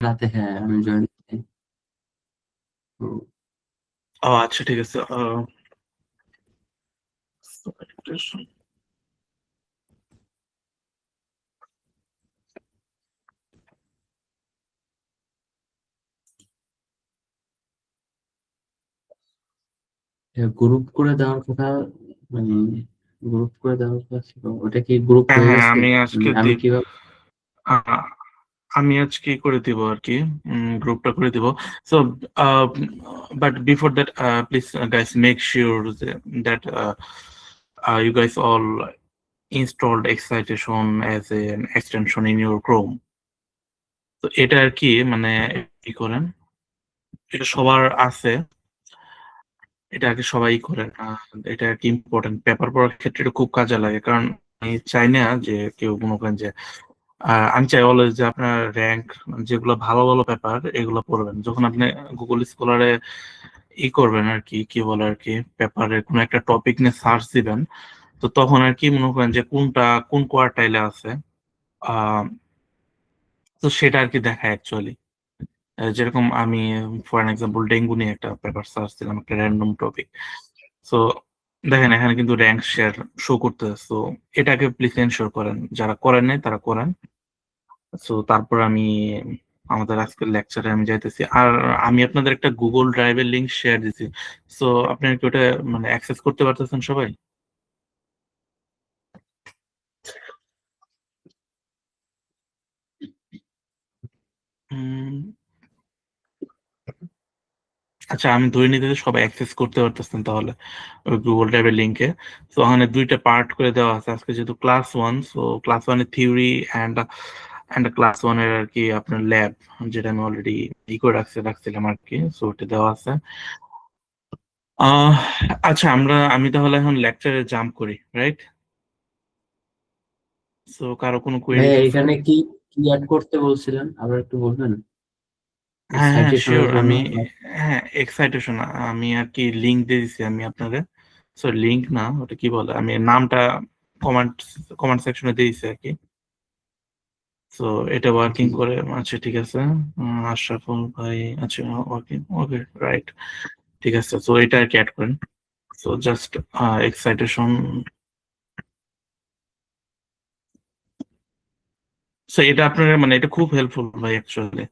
রাতে, হ্যাঁ আমি জয়েন করি। তো ও আচ্ছা, ঠিক আছে। গ্রুপ করে দেওয়ার কথা, মানে গ্রুপ করে দেওয়ার কথা ছিল, ওটা কি গ্রুপ হ্যাঁ, হয়ে হ্যাঁ, গেছে? আমি মানে আজকে আমি কিভাবে? আমি আজকে করে দিব আর কি, গ্রুপটা করে দিব। So but before that, please guys make sure that you guys all installed excitation as an extension in your Chrome. তো এটা আর কি, মানে কি করেন, এটা সবার আছে, এটা আর কি সবাই করেন। এটা আর কি ইম্পর্টেন্ট, পেপার পড়ার ক্ষেত্রে এটা খুব কাজে লাগে। কারণ আমি চাই না যে কেউ মনে করেন যে, আমি চাই অলওয়েজ যে আপনার র্যাঙ্ক, যেগুলো ভালো ভালো পেপার এগুলো পড়বেন যখন আপনি গুগল স্কলারে করবেন আর কি, কি বলে আর কি, পেপারের কোনো একটা টপিক নিয়ে সার্চ দিবেন। তো তখন আর কি মনে করেন যে কোনটা কোন কোয়ার্টাইলে আছে, আহ তো সেটা আর কি দেখায় অ্যাকচুয়ালি। যেরকম আমি ফর এন এক্সাম্পল ডেঙ্গু নিয়ে একটা পেপার সার্চ দিলাম, একটা র্যান্ডম টপিক। সো দেখেন এখানে কিন্তু র্যাঙ্ক শেয়ার শো করতেছে। তো এটাকে প্লিজ এনশোর করেন, যারা করেন নাই তারা করেন। সো তারপর আমি আমাদের আজকের লেকচারে আমি যাইতেছি। আর আমি আপনাদের একটা গুগল ড্রাইভের লিংক শেয়ার দিছি। সো আপনারা কি ওটা মানে অ্যাক্সেস করতে পারতেছেন সবাই? উম, আচ্ছা, আমি ধরে নিতে যে সবাই অ্যাক্সেস করতে পারতেছেন তাহলে ওই গুগল ড্রাইভের লিংকে। তো ওখানে দুইটা পার্ট করে দেওয়া আছে আজকে, যেহেতু ক্লাস ওয়ান। সো ক্লাস ওয়ানের থিওরি অ্যান্ড অ্যান্ড ক্লাস ওয়ানের আর কি আপনার ল্যাব, যেটা আমি অলরেডি করে রাখছিলাম আর কি। সো ওটা দেওয়া আছে। আহ আচ্ছা, আমি তাহলে এখন লেকচারে জাম্প করি, রাইট? সো কারো কোনো ভাই কোয়েরিজ আছে? এখানে কি কি অ্যাড করতে বলছিলেন, আবার একটু বলবেন? হ্যাঁ, হ্যাঁ, সাইটেশনের শিওর। জন্য। হ্যাঁ, এক্সাইটেশন। আমি আর কি লিংক দিয়ে দিছি আমি আপনাদের। সরি, লিংক না, ওটা কি বলে, আমি নামটা কমেন্ট কমেন্ট সেকশনে দিয়ে দিছি আর কি। তো এটা ওয়ার্কিং জি। করে, আচ্ছা ঠিক আছে। আশরাফুল ভাই, আচ্ছা ওয়ার্কিং, ওকে, রাইট, ঠিক আছে। তো এটা আর কি অ্যাড করেন। So just excitation. সো এটা আপনার মানে এটা খুব হেল্পফুল ভাই অ্যাকচুয়ালি।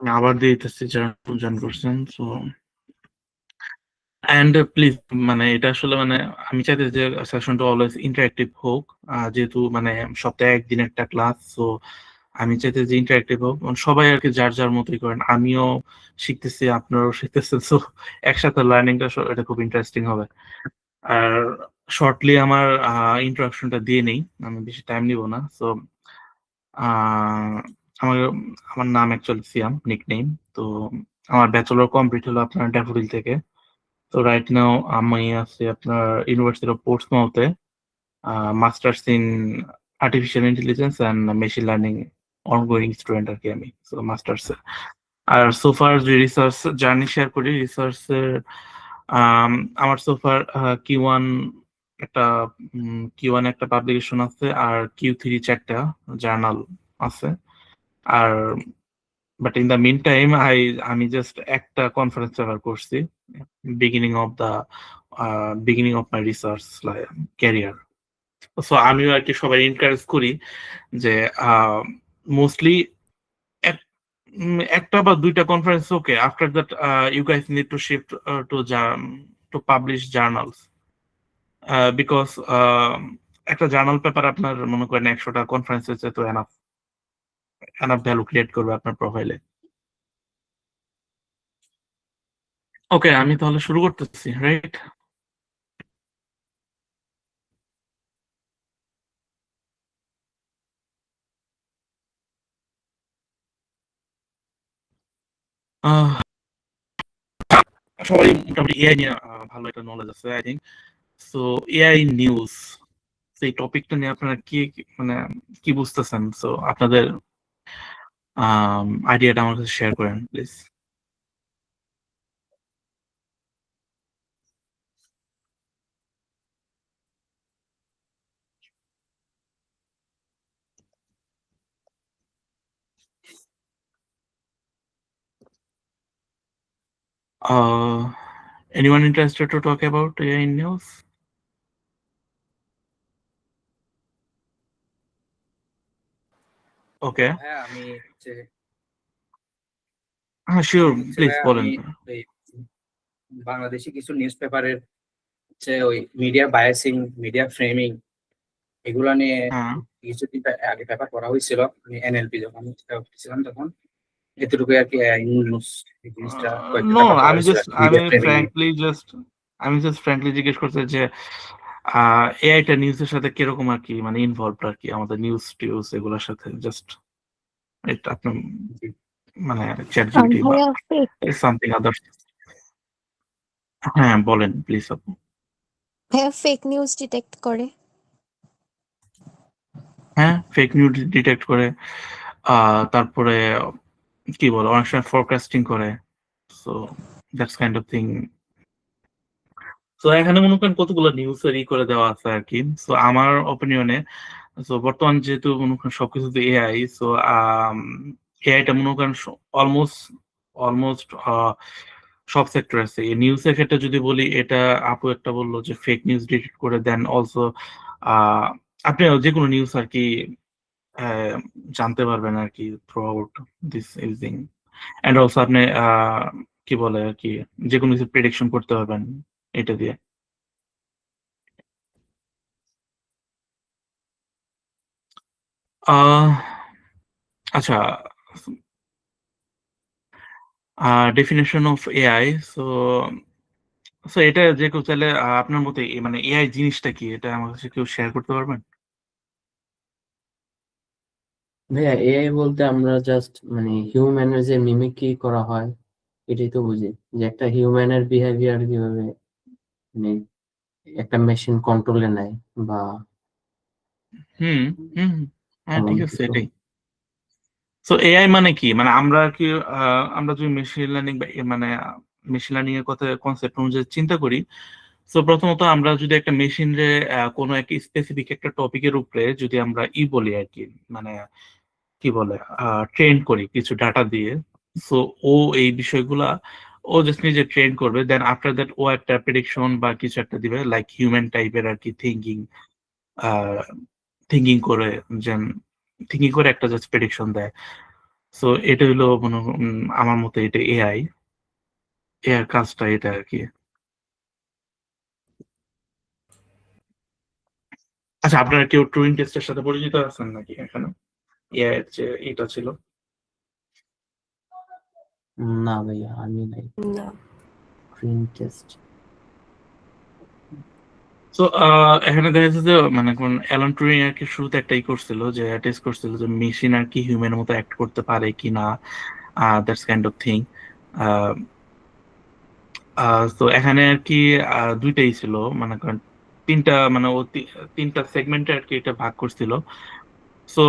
আমি আবার দিয়ে দিতেছি যারা জয়েন করছেন। সো অ্যান্ড প্লিজ, মানে এটা আসলে মানে আমি চাইতে যে সেশনটা অলওয়েজ ইন্টারেক্টিভ হোক। যেহেতু মানে সপ্তাহে একদিন একটা ক্লাস, তো আমি চাইতে যে ইন্টারেক্টিভ হোক, মানে সবাই আর কি যার যার মতোই করেন, আমিও শিখতেছি আপনারাও শিখতেছেন। তো একসাথে লার্নিংটা এটা খুব ইন্টারেস্টিং হবে। আর শর্টলি আমার ইন্ট্রোডাকশনটা দিয়ে নেই, আমি বেশি টাইম নিব না। সো আমার আমার নাম অ্যাকচুয়ালি সিয়াম, নিকনেম। তো আমার ব্যাচেলর কমপ্লিট হলো আপনার ড্যাফোডিল থেকে। তো রাইট নাও আমি আছি আপনার ইউনিভার্সিটি অফ পোর্টসমাউথে, masters in artificial intelligence and machine learning ongoing student আর কি আমি। So masters. আর সোফার যে রিসার্চ জার্নি শেয়ার করি, রিসার্চের আমার সোফার কিউ ওয়ান একটা কিউ ওয়ান একটা পাবলিকেশন আছে, আর কিউ থ্রি চারটা জার্নাল আছে। আর but in the mean time আমি জাস্ট একটা কনফারেন্স কভার করছি, beginning of the beginning of my research career. So আমিও আর কি সবাই এনকারেজ করি যে মোস্টলি একটা বা দুইটা conference okay, after that you guys need to shift to to publish journals, because একটা জার্নাল পেপার আপনার মনে করেন 100টা কনফারেন্স হচ্ছে, তো এনাফ এনাফ ভ্যালু ক্রিয়েট করবে আপনার প্রোফাইলে। ওকে, আমি তাহলে শুরু করতেছি, রাইট? সবাই মোটামুটি এআই নিয়ে ভালো একটা নলেজ আছে I think. So AI news, সেই টপিকটা নিয়ে আপনারা মানে কি বুঝতেছেন? সো আপনাদের আইডিয়াটা আমার কাছে শেয়ার করেন please. Anyone interested to talk about AI in news? Okay. হ্যাঁ আমি Sure, please, ভাইয়া আমি বলেন। এই বাংলাদেশি কিছু নিউজ পেপারের ওই মিডিয়া বায়াসিং, মিডিয়া ফ্রেমিং এগুলা নিয়ে হ্যাঁ। কিছুদিন আগে পেপার পড়া হয়েছিল। আমি এনএলপি যখন ছিলাম তখন এতটুকু আর কি নিউজ জিনিসটা কয়েকটা No, পেপার পড়া আমি হয়েছিল মিডিয়া ফ্রেমিং। আমি জাস্ট ফ্র্যাঙ্কলি জিজ্ঞেস করতে যে এআইটা নিউজের সাথে কিরকম আর কি মানে ইনভলভড আর কি আমাদের নিউজ টিউজ এগুলোর সাথে জাস্ট এটা আপনার মানে চ্যাট জিপিটি বা ভাইয়া ফেক সামথিং আদার্স। হ্যাঁ বলেন প্লিজ আপু। ভাইয়া ফেক নিউজ ডিটেক্ট করে। হ্যাঁ, ফেক নিউজ ডিটেক্ট করে, তারপরে কি বলে অনেক সময় ফরকাস্টিং করে, so that's kind of thing. তো এখানে মনে করেন কতগুলো নিউজ করে দেওয়া আছে আর কি। সো আমার অপিনিয়নে বর্তমান যেহেতু মনে করেন সবকিছুতে এআই, সো এআইটা মনে করেন অলমোস্ট অলমোস্ট সব সেক্টর আছে। এই নিউজের ক্ষেত্রে যদি বলি, এটা আপু একটা বললো যে ফেক নিউজ ডিটেক্ট করে দেন, অলসো আপনি যে কোনো নিউজ আর কি জানতে পারবেন আর কি throughout this using, and also আপনি কি বলে আর কি যে কোনো কিছু প্রেডিকশন করতে পারবেন এটা দিয়ে। আচ্ছা, definition of AI. So so এটা যে কেউ চাইলে আপনার মতে মানে এআই জিনিসটা কি এটা আমার কাছে কেউ শেয়ার করতে পারবেন? ভাইয়া এআই বলতে আমরা জাস্ট মানে হিউম্যানের যে মিমিক্রি করা হয় এটাই তো বুঝি, যে একটা হিউম্যানের বিহেভিয়ার কিভাবে মানে একটা মেশিন কন্ট্রোলে নেয় বা হুম হুম হুম, হ্যাঁ এমন ঠিক আছে কিছু। এটাই। সো এআই মানে কি, মানে আমরা কি আমরা যদি মেশিন লার্নিং বা মানে মেশিন লার্নিং এর কথা কনসেপ্ট অনুযায়ী চিন্তা করি, সো প্রথমত আমরা যদি একটা মেশিন রে কোনো একটা স্পেসিফিক একটা টপিকের উপরে যদি আমরা বলি আর কি, মানে কি বলে ট্রেন করি কিছু ডাটা দিয়ে, সো ও এই বিষয়গুলা ও জাস্ট নিজে ট্রেন করবে, দেন আফটার দ্যাট ও একটা প্রেডিকশন বা কিছু একটা দিবে লাইক হিউম্যান টাইপের আর কি থিঙ্কিং করে, যেন থিঙ্কিং করে একটা জাস্ট প্রেডিকশন দেয়। সো এটা হলো মনে আমার মতে এটা এআই এর কাজটা এটা আর কি। আচ্ছা, আপনারা কেউ টুরিং টেস্টের সাথে পরিচিত আছেন নাকি এখানে? এআই এর যে এটা ছিল। না ভাইয়া আমি নাই না। Screen test. তো এখানে দেখা যাচ্ছে যে মানে কোন অ্যালান টুরিং আর কি শুরুতে একটাই করছিল যে টেস্ট করছিল যে মেশিন আর কি হিউম্যানের মতো অ্যাক্ট করতে পারে কি না, দ্যাটস কাইন্ড অফ থিং। তো এখানে আর কি দুইটাই ছিল, মানে করেন তিনটা মানে ও তিনটা সেগমেন্টে আর কি এটা ভাগ করছিল। সো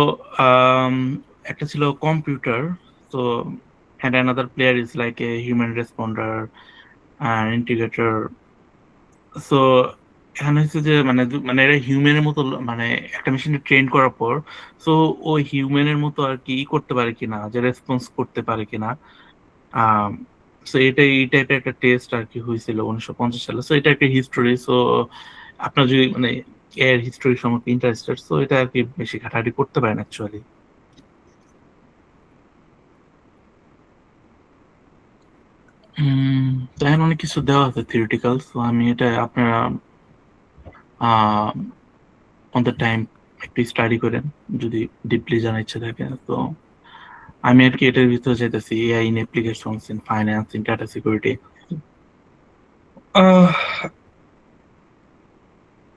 একটা ছিল কম্পিউটার, তো and another player is like a human responder and integrator. So এখানে হচ্ছে যে মানে মানে এরা হিউম্যানের মতো মানে একটা মেশিনে ট্রেন করার পর, সো ওই হিউম্যানের মতো আর কি করতে পারে কিনা, যে রেসপন্স করতে পারে কিনা। সো এটা এই টাইপের একটা টেস্ট আর কি হয়েছিল 1950 সালে। সো এটা একটা হিস্টোরি। সো আপনার যদি মানে এর হিস্টোরি সম্পর্কে ইন্টারেস্টেড, সো এটা আর কি বেশি ঘাটাঘাটি করতে পারেন অ্যাকচুয়ালি। তো এখানে অনেক কিছু দেওয়া আছে থিওরিটিক্যাল, সো আমি এটা আপনারা অন দ্য টাইম একটু স্টাডি করেন যদি ডিপলি জানার ইচ্ছা থাকে। তো আমি আর কি এটার ভিতরে যেতেছি AI in applications in finance in data security.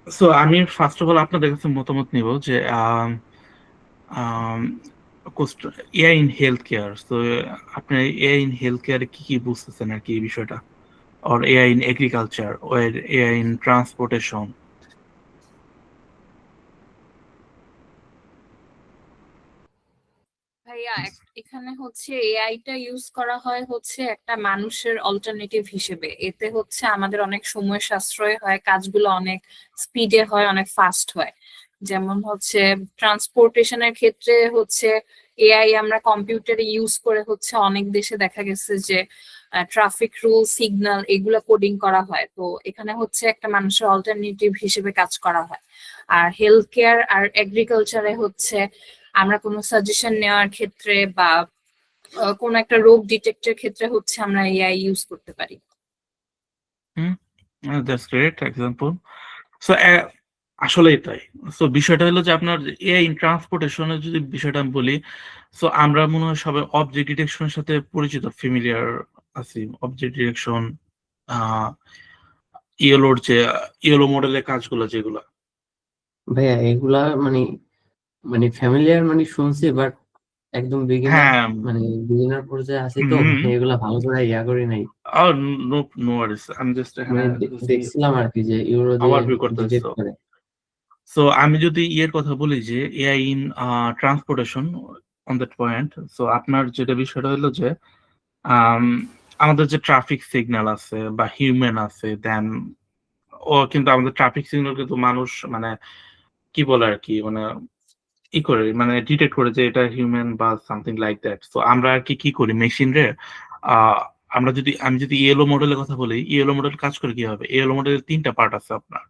So আমি ফার্স্ট অফ অল আপনাদের কাছে মতামত নিব যে এআই ইন হেলথ কেয়ার। তো আপনি এআই ইন হেলথ কেয়ারে কি কি বুঝতেছেন আর কি এই বিষয়টা, or AI in agriculture or AI in transportation? ভাইয়া এখানে হচ্ছে এআইটা ইউজ করা হয় হচ্ছে একটা মানুষের অল্টারনেটিভ হিসেবে। এতে হচ্ছে আমাদের অনেক সময় সাশ্রয় হয়, কাজগুলো অনেক স্পিডে হয়, অনেক ফাস্ট হয়। যেমন হচ্ছে ট্রান্সপোর্টেশনের ক্ষেত্রে হচ্ছে এআই আমরা কম্পিউটারে ইউজ করে হচ্ছে অনেক দেশে দেখা গেছে যে ট্রাফিক রুল, সিগন্যাল এগুলা কোডিং করা হয়। তো এখানে হচ্ছে একটা মানুষের অল্টারনেটিভ হিসেবে কাজ করা হয়। আর হেলথ কেয়ার আর এগ্রিকালচারে হচ্ছে আমরা কোনো সাজেশন নেওয়ার ক্ষেত্রে বা কোনো একটা রোগ ডিটেক্টের ক্ষেত্রে হচ্ছে আমরা এআই ইউজ করতে পারি। That's great example. সো আসলেই তাই। সো বিষয়টা হলো যে আপনার এআই ইন ট্রান্সপোর্টেশনের যদি বিষয়টা আমি বলি, সো আমরা মনে হয় সবাই অবজেক্ট ডিটেকশনের সাথে পরিচিত, ফ্যামিলিয়ার আছি। অবজেক্ট ডিটেকশন, ইয়েলোর যে ইয়েলো মডেলের কাজগুলো যেগুলো। ভাইয়া এগুলা মানে মানে ফ্যামিলিয়ার মানে শুনছি, বাট একদম হ্যাঁ। বিগিনার পর্যায়ে আছি, তো হুম। মানে এগুলা ভালো করে করি নাই। নো ওয়ারিস, আমি জাস্ট এখানে মানে দেখছিলাম আর কি যে ইউরো দিয়ে ওভারভিউ করতেছি। ডিটেক্ট করে। সো আমি যদি ইয়ের কথা বলি যে AI in transportation on that point, so আপনার যেটা বিষয়টা হলো যে আম, আমাদের যে ট্রাফিক সিগন্যাল আছে বা হিউম্যান আছে, দেন ও কিন্তু আমাদের ট্রাফিক সিগন্যাল কিন্তু মানুষ মানে কি বলে আর কি, মানে ই করে মানে ডিটেক্ট করে যে এটা হিউম্যান বা সামথিং লাইক দ্যাট। সো আমরা আর কি কি করি মেশিন রে, আমি যদি ইয়েলো মডেলের কথা বলি, ইয়েলো মডেল কাজ করে কি হবে, ইয়েলো মডেলের 3টা পার্ট আছে আপনার,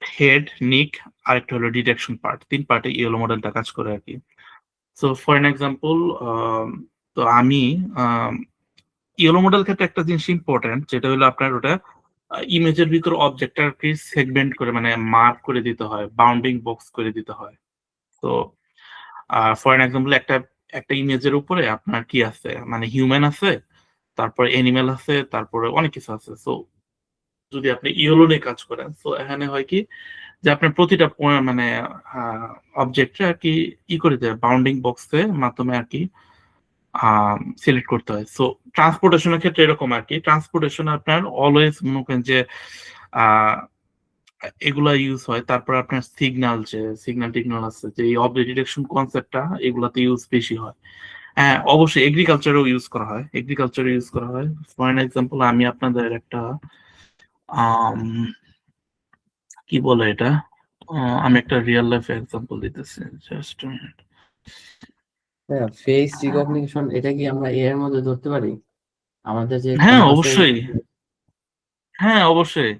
হেড, নিক, আর একটা হলো ডিটেকশন পার্ট। 3 পার্টে ইয়েলো মডেলটা কাজ করে আর কি। সো ফর এন এক্সাম্পল, তো আমি ইয়েলো মডেল ক্ষেত্রে একটা জিনিস ইম্পর্টেন্ট, যেটা হলো আপনার ওটা ইমেজের ভিতর অবজেক্টটাকে সেগমেন্ট করে মানে মার্ক করে দিতে হয়, বাউন্ডিং বক্স করে দিতে হয়। তো ফর এন এক্সাম্পল একটা একটা ইমেজের উপরে আপনার কি আছে, মানে হিউম্যান আছে, তারপরে এনিমেল আছে, তারপরে অনেক কিছু আছে। সো যদি আপনি ইয়েলো নিয়ে কাজ করেন, তো এখানে হয় কি যে আপনার প্রতিটা মানে অবজেক্টে আর কি করে দেয়, বাউন্ডিং বক্সের মাধ্যমে আর কি সিলেক্ট করতে হয়। সো ট্রান্সপোর্টেশনের ক্ষেত্রে এরকম আর কি, ট্রান্সপোর্টেশন আপনার অলওয়েজ মনে করেন যে আহ, এগুলা ইউজ হয়। তারপর আপনার সিগন্যাল, যে সিগন্যাল টিগন্যাল আছে, যে এই অবজেক্ট ডিটেকশন কনসেপ্টটা এগুলাতে ইউজ বেশি হয়। হ্যাঁ অবশ্যই এগ্রিকালচারেও ইউজ করা হয়, এগ্রিকালচারে ইউজ করা হয়। ফর এক্সাম্পল আমি আপনাদের একটা আম, কি বলে এটা, আমি একটা রিয়েল লাইফ এক্সাম্পল দিতেছি, জাস্ট হ্যাঁ, ফেস রিকগনিশন এটা কি আমরা এর মধ্যে ধরতে পারি? আমাদের যে হ্যাঁ ক্যানভাসের অবশ্যই, হ্যাঁ অবশ্যই।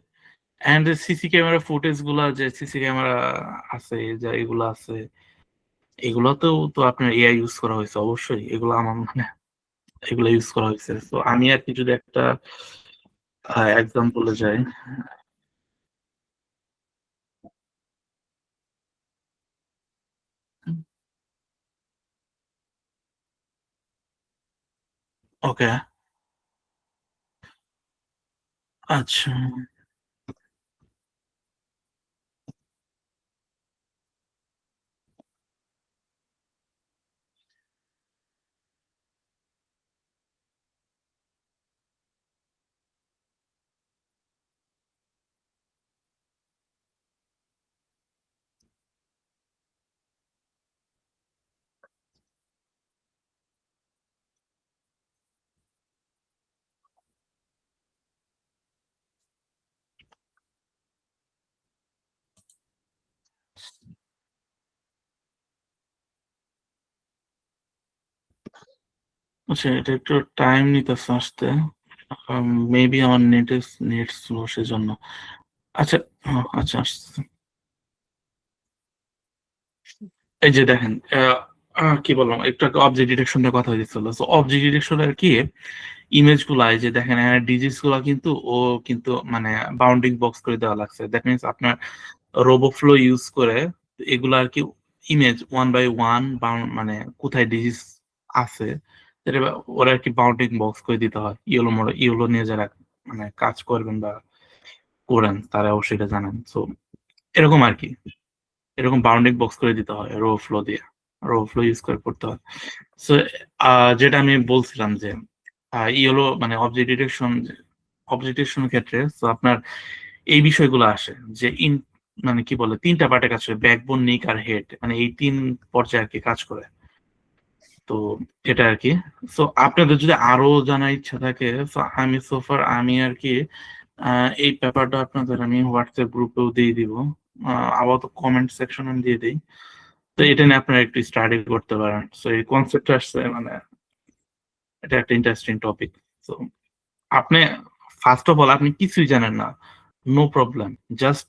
এন্ড সিসি ক্যামেরা ফুটেজ গুলা, যে সিসি ক্যামেরা আছে, যে এগুলো আছে, এগুলোতেও তো আপনার এআই ইউজ করা হয়েছে অবশ্যই। এগুলো আমার মানে এগুলো ইউজ করা হয়েছে। তো আমি আর কি যদি একটা এক্সাম্পলে যাই, ওকে আচ্ছা, আচ্ছা এটা একটু টাইম নিতেছে আসতে, মেবি আমার নেট স্লো সেজন্য। আচ্ছা, আচ্ছা আসছে। এই যে দেখেন, কি বললাম একটু অবজেক্ট ডিটেকশনের কথা হয়েছিল। তো অবজেক্ট ডিটেকশনের কি ইমেজ গুলা, এই যে দেখেন ডিজিটস গুলা কিন্তু ও কিন্তু মানে বাউন্ডিং বক্স করে দেওয়া লাগছে। দ্যাট মিনস আপনার রোবোফ্লো ইউজ করে এগুলা আর কি ইমেজ ওয়ান বাই ওয়ান মানে কোথায় ডিজিটস আছে সেটা ওরা আর কি বাউন্ডিং বক্স করে দিতে হয়। ইয়েলো নিয়ে যারা মানে কাজ করবেন বা করেন তারা অবশ্যই এটা জানেন। তো এরকম আর কি, এরকম বাউন্ডিং বক্স করে দিতে হয় রো ফ্লো দিয়ে, রো ফ্লো ইউজ করে করতে হয়। সো যেটা আমি বলছিলাম যে ইয়েলো মানে অবজেক্টিভেশনের ক্ষেত্রে তো আপনার এই বিষয়গুলো আসে যে মানে কি বলে 3টা পার্টে কাজ করে, ব্যাকবোন, নিক আর হেড, মানে এই 3 পর্যায়ে আর কি কাজ করে। তো এটা আর কি। সো আপনাদের যদি আরো জানার ইচ্ছা থাকে, তো আমি সোফার আমি আর কি এই পেপারটা আপনাদের আমি হোয়াটসঅ্যাপ গ্রুপেও দিয়ে দিব, আপাতত কমেন্ট সেকশন আমি দিয়ে দিই। তো এটা নিয়ে আপনারা একটু স্টাডি করতে পারেন। সো এই কনসেপ্ট আসছে মানে এটা একটা ইন্টারেস্টিং টপিক। তো আপনি ফার্স্ট অফ অল আপনি কিছুই জানেন না, no problem, just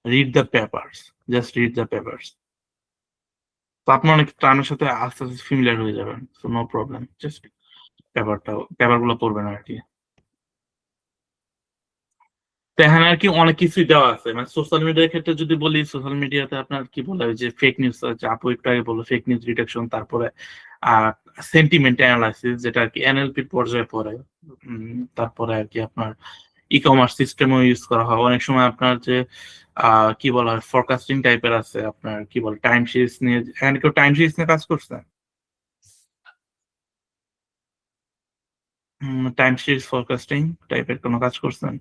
read the papers, just read the papers. তো আপনি অনেক টার্মের সাথে আস্তে আস্তে ফ্যামিলিয়ার হয়ে যাবেন, সো নো প্রবলেম, জাস্ট পেপারগুলো পড়বেন আর কি। তো এখানে আর কি অনেক কিছুই দেওয়া আছে, মানে সোশ্যাল মিডিয়ার ক্ষেত্রে যদি বলি, সোশ্যাল মিডিয়াতে আপনার কি বলে ওই যে ফেক নিউজ, আপু একটু আগে বললো ফেক নিউজ ডিটেকশন, তারপরে সেন্টিমেন্ট অ্যানালাইসিস যেটা আর কি এনএলপি পর্যায়ে পড়ে, তারপরে আর কি আপনার ই কমার্স সিস্টেমও ইউজ করা হয় অনেক সময়। আপনার যে কি বলা হয় ফরকাস্টিং টাইপের আছে, আপনার কি বলে টাইম সিরিজ নিয়ে, এখানে কেউ টাইম সিরিজ নিয়ে কাজ করছে? টাইম সিরিজ ফরকাস্টিং টাইপের কোনো কাজ করছেন?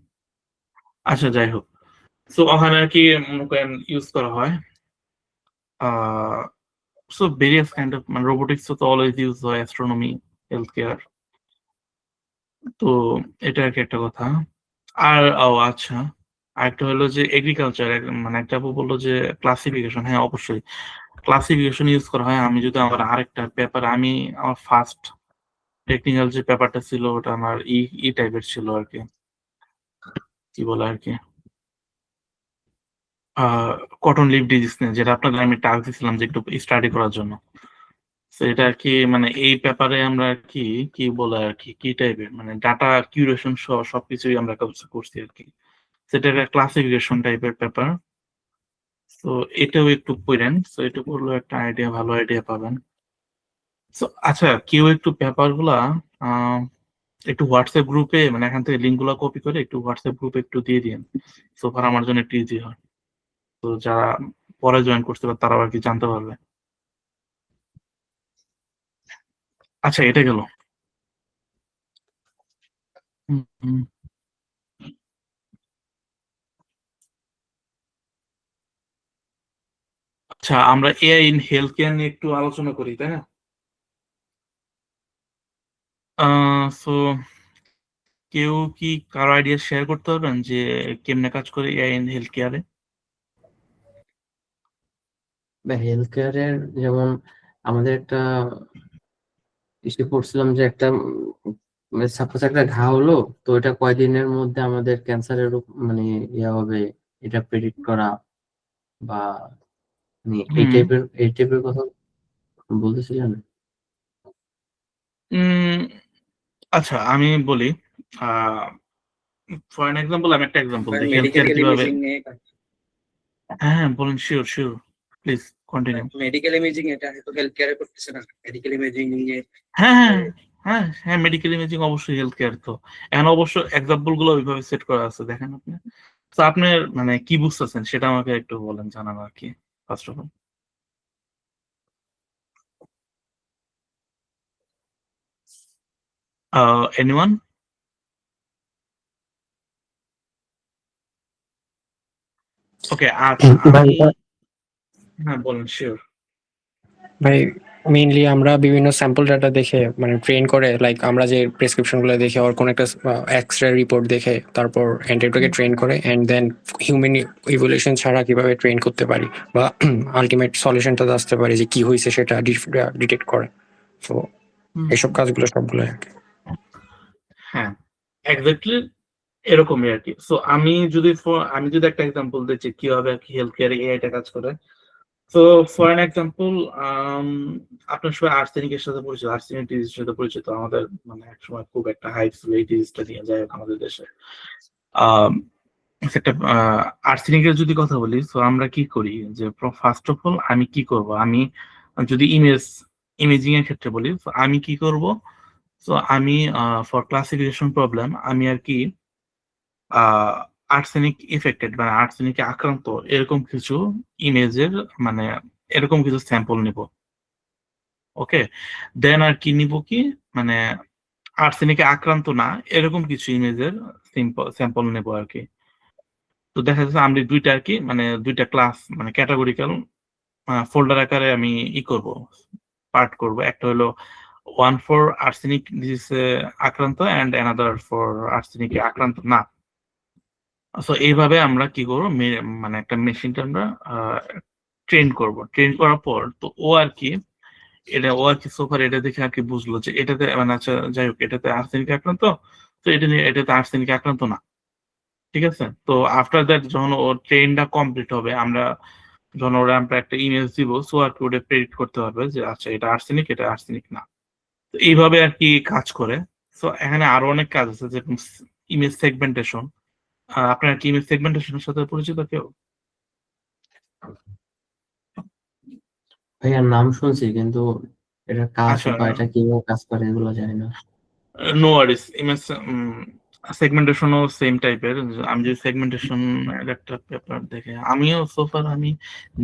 আচ্ছা, যাই হোক। সো ওখানে আর কি মনে করেন ইউজ করা হয় সো ভেরিয়াস কাইন্ড অফ, মানে রোবোটিক্স তো অলওয়েজ ইউজ হয়, অ্যাস্ট্রোনমি, হেলথ কেয়ার। তো এটা আর কি একটা কথা। আর আচ্ছা, আরেকটা হলো যে এগ্রিকালচার, মানে একটা আপু বললো যে ক্লাসিফিকেশন, হ্যাঁ অবশ্যই ক্লাসিফিকেশন ইউজ করা হয়। আমি যদি আমার আরেকটা পেপার, আমার ফার্স্ট টেকনিক্যাল যে পেপারটা ছিল ওটা আমার ই টাইপের ছিল আর কি, কি বলে আর কি কটন লিভ ডিজিজ নিয়ে, যেটা আপনাদের আমি টাস্ক দিয়েছিলাম যে একটু স্টাডি করার জন্য। তো এটা আর কি মানে এই পেপারে আমরা আর কি কি বলে আর কি কি টাইপের মানে ডাটা কিউরেশন সহ সবকিছুই আমরা করছি আর কি। সেটা একটা ক্লাসিফিকেশন টাইপের পেপার। তো এটাও একটু পড়েন, তো এটা পড়লে একটা আইডিয়া, ভালো আইডিয়া পাবেন। তো আচ্ছা, কেউ একটু পেপার গুলা একটু হোয়াটসঅ্যাপ গ্রুপে, মানে এখান থেকে লিঙ্ক গুলা কপি করে একটু হোয়াটসঅ্যাপ গ্রুপে একটু দিয়ে দিন, সো ফার আমার জন্য একটু ইজি হয়। তো যারা পরে জয়েন করতে পারে তারাও আর কি জানতে পারবে। আচ্ছা, এটা গেল। হুম, হুম। আচ্ছা, আমরা এআই ইন হেলথ কেয়ার নিয়ে একটু আলোচনা করি, তাই না? সো কেউ কি কারো আইডিয়া শেয়ার করতে পারবেন যে কেমনে কাজ করে এআই ইন হেলথ কেয়ারে? বা হেলথ কেয়ারের যেমন আমাদের একটা ইসে পড়ছিলাম যে একটা সাপোজ একটা ঘা হলো, তো এটা কয়দিনের মধ্যে আমাদের ক্যান্সারের মানে ইয়ে হবে, এটা প্রেডিক্ট করা বা মানে হুম। এই টাইপের কথা বলতেছিলেন। উম, আচ্ছা, আমি বলি ফর এন এক্সাম্পল, আমি একটা এক্সাম্পল দিই হেলথ মেডিকেল কেয়ার কিভাবে। ইমেজিং নিয়ে হ্যাঁ হ্যাঁ, বলুন, sure sure, please continue. Medical imaging এটা হয়তো হেলথ কেয়ারে করতেছে না, মেডিকেল ইমেজিং নিয়ে হ্যাঁ হ্যাঁ হ্যাঁ হ্যাঁ, মেডিকেল ইমেজিং অবশ্যই হেলথ কেয়ার। তো এখন অবশ্য এক্সাম্পল গুলো ওইভাবে সেট করা আছে, দেখেন আপনি। তো আপনার মানে কি বুঝতেছেন সেটা আমাকে একটু বলেন, জানান আর কি ফার্স্ট অফ অল। এনিওয়ান? ওকে, আচ্ছা ভাই হ্যাঁ বলেন, শিওর। ভাই মেইনলি আমরা বিভিন্ন স্যাম্পল ডাটা দেখে মানে ট্রেন করে, লাইক আমরা যে প্রেসক্রিপশনগুলো দেখে ওর কোনো একটা এক্স রে রিপোর্ট দেখে তারপর অ্যান্টিবায়োটিকে ট্রেন করে অ্যান্ড দেন হিউম্যান ইভলিউশন ছাড়া কিভাবে ট্রেন করতে পারি বা আলটিমেট সলিউশনটা আসতে পারি যে কি হয়েছে সেটা ডিটেক্ট করে। তো এইসব কাজগুলো সবগুলো আর কি। হ্যাঁ, এক্স্যাক্টলি এরকমই আর কি। সো আমি যদি একটা এক্সাম্পল দিচ্ছি কিভাবে আর কি হেলথ কেয়ারে এআইটা কাজ করে। তো ফর এন এক্সাম্পল, আপনার সবাই আর্সেনিকের সাথে পরিচিত, আর্সেনিক ডিজিজের সাথে পরিচিত। আমাদের মানে একসময় খুব একটা হাইপ ছিল এই ডিজিজটা নিয়ে, যাই হোক আমাদের দেশে। একটা আর্সেনিকের যদি কথা বলি, তো আমরা কি করি যে ফার্স্ট অফ অল আমি কি করব, আমি যদি ইমেজিং এর ক্ষেত্রে বলি, তো আমি কি করব, তো আমি ফর ক্লাসিফিকেশন প্রবলেম আমি আর কি আর্সেনিক ইফেক্টেড মানে আর্সেনিকে আক্রান্ত এরকম কিছু ইমেজের মানে এরকম কিছু স্যাম্পল নিব। ওকে, দেন আর কি নিব কি মানে আর্সেনিকে আক্রান্ত না এরকম কিছু ইমেজের স্যাম্পল নেব আর কি। তো দেখা যাচ্ছে আমি দুইটা আর কি মানে দুইটা ক্লাস মানে ক্যাটাগরিক্যাল ফোল্ডার আকারে আমি করব, পার্ট করব। একটা হলো ওয়ান ফর আর্সেনিক ডিজিজে আক্রান্ত অ্যান্ড অ্যানাদার ফর আর্সেনিকে আক্রান্ত না। সো এইভাবে আমরা কি করবো, মানে একটা মেশিনটা আমরা ট্রেন করব। ট্রেন করার পর তো ও আর কি এটা ও আর কি সোফার এটা দেখে আর কি বুঝলো যে এটাতে মানে আচ্ছা যাই হোক এটাতে আর্সেনিক আক্রান্ত, তো এটা নিয়ে এটাতে আর্সেনিক আক্রান্ত না। ঠিক আছে, তো আফটার দ্যাট যখন ওর ট্রেনটা কমপ্লিট হবে, যখন ওরা আমরা একটা ইমেজ দিব, সো আর কি ওটা প্রেডিক্ট করতে পারবে যে আচ্ছা এটা আর্সেনিক, এটা আর্সেনিক না। তো এইভাবে আর কি কাজ করে। সো এখানে আরো অনেক কাজ আছে, যেরকম ইমেজ সেগমেন্টেশন। আপনার কি ইমেজ সেগমেন্টেশনের সাথে পরিচিত কেউ? ভাইয়ার নাম শুনছি কিন্তু এটা কাজ আচ্ছা, বা এটা কিভাবে কাজ করে এগুলো জানি না। নো ওয়ারিস। ইমেজ সেগমেন্টেশনও সেম টাইপের। আমি যে সেগমেন্টেশন এর একটা পেপার দেখে, আমিও সোফার আমি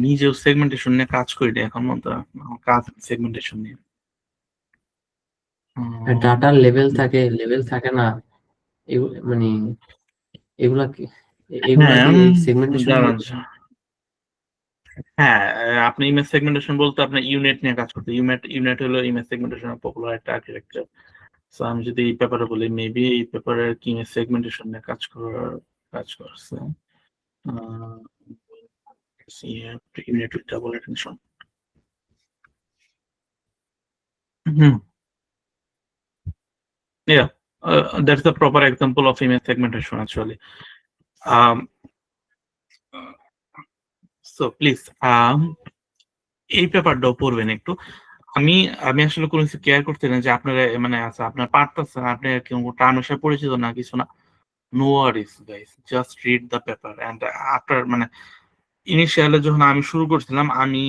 নিজেও সেগমেন্টেশন নিয়ে কাজ করি না এখন মতো। আমার কাজ সেগমেন্টেশন নিয়ে। ডাটার লেভেল থাকে না, মানে এগুলা কি এগুলা হ্যাঁ, কি সেগমেন্টেশন দাঁড়ান। হ্যাঁ, আপনি ইমেজ সেগমেন্টেশন বলতে আপনার ইউনিট নিয়ে কাজ করতে। ইউনিট হলো ইমেজ সেগমেন্টেশনের পপুলার একটা আর্কিটেকচার। সো আমি যদি এই পেপারে বলি, মেবি এই পেপারে কি ইমেজ সেগমেন্টেশন নিয়ে কাজ করছে। Unit with double attention. Hmm, yeah, that's the proper example of image segmentation actually. Um, so please, এই পেপারটাও পড়বেন একটু। আমি আমি আসলে কোনো কিছু কেয়ার করতে না যে আপনারা মানে আচ্ছা আপনার পারতেছেন, আপনি টার্মের সাথে পরিচিত না কিছু না। No worries guys, just read the paper and after মানে ইনিশিয়ালে যখন আমি শুরু করছিলাম, আমি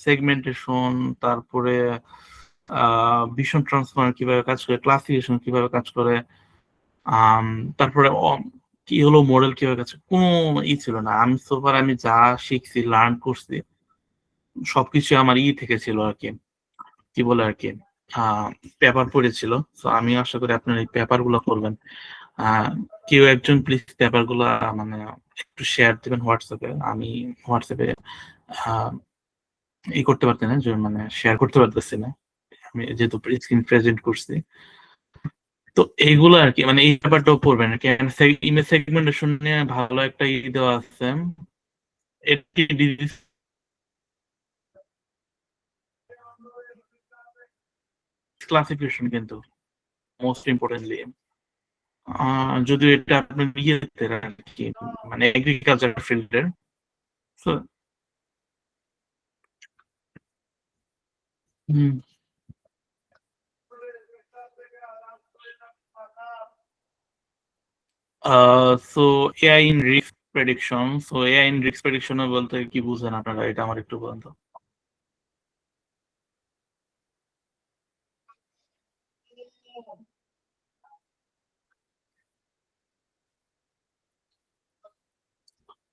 সেগমেন্টেশন, তারপরে ভিশন ট্রান্সফর্মার কিভাবে কাজ করে, ক্লাসিফিকেশন কিভাবে কাজ করে, তারপরে কি হলো মডেল কিভাবে কাজ করে, কোনো ছিল না। আমি সোফার আমি যা শিখছি, লার্ন করছি, সবকিছু আমার থেকে ছিল আর কি, কি বলে আর কি, পেপার পড়েছিল। তো আমি আশা করি আপনার এই পেপার গুলো করবেন। কেউ একজন প্লিজ পেপার গুলা মানে একটু শেয়ার দিবেন হোয়াটসঅ্যাপে। আমি হোয়াটসঅ্যাপে ই করতে পারতেন না, যে মানে শেয়ার করতে পারতেছি না, আমি যেহেতু স্ক্রিন প্রেজেন্ট করছি। তো এইগুলো আর কি, মানে এই ব্যাপারটাও পড়বেন আর কি। ইমেজ সেগমেন্টেশন নিয়ে ভালো একটা দেওয়া আছে, একটি ডিজিজ ক্লাসিফিকেশন কিন্তু মোস্ট ইম্পর্টেন্টলি, যদিও এটা আপনার ইয়েতে আর কি, মানে এগ্রিকালচার ফিল্ডের। তো so AI in risk prediction. So AI in risk prediction বলতে কি বুঝেন আপনারা, এটা আমার একটু বলেন তো।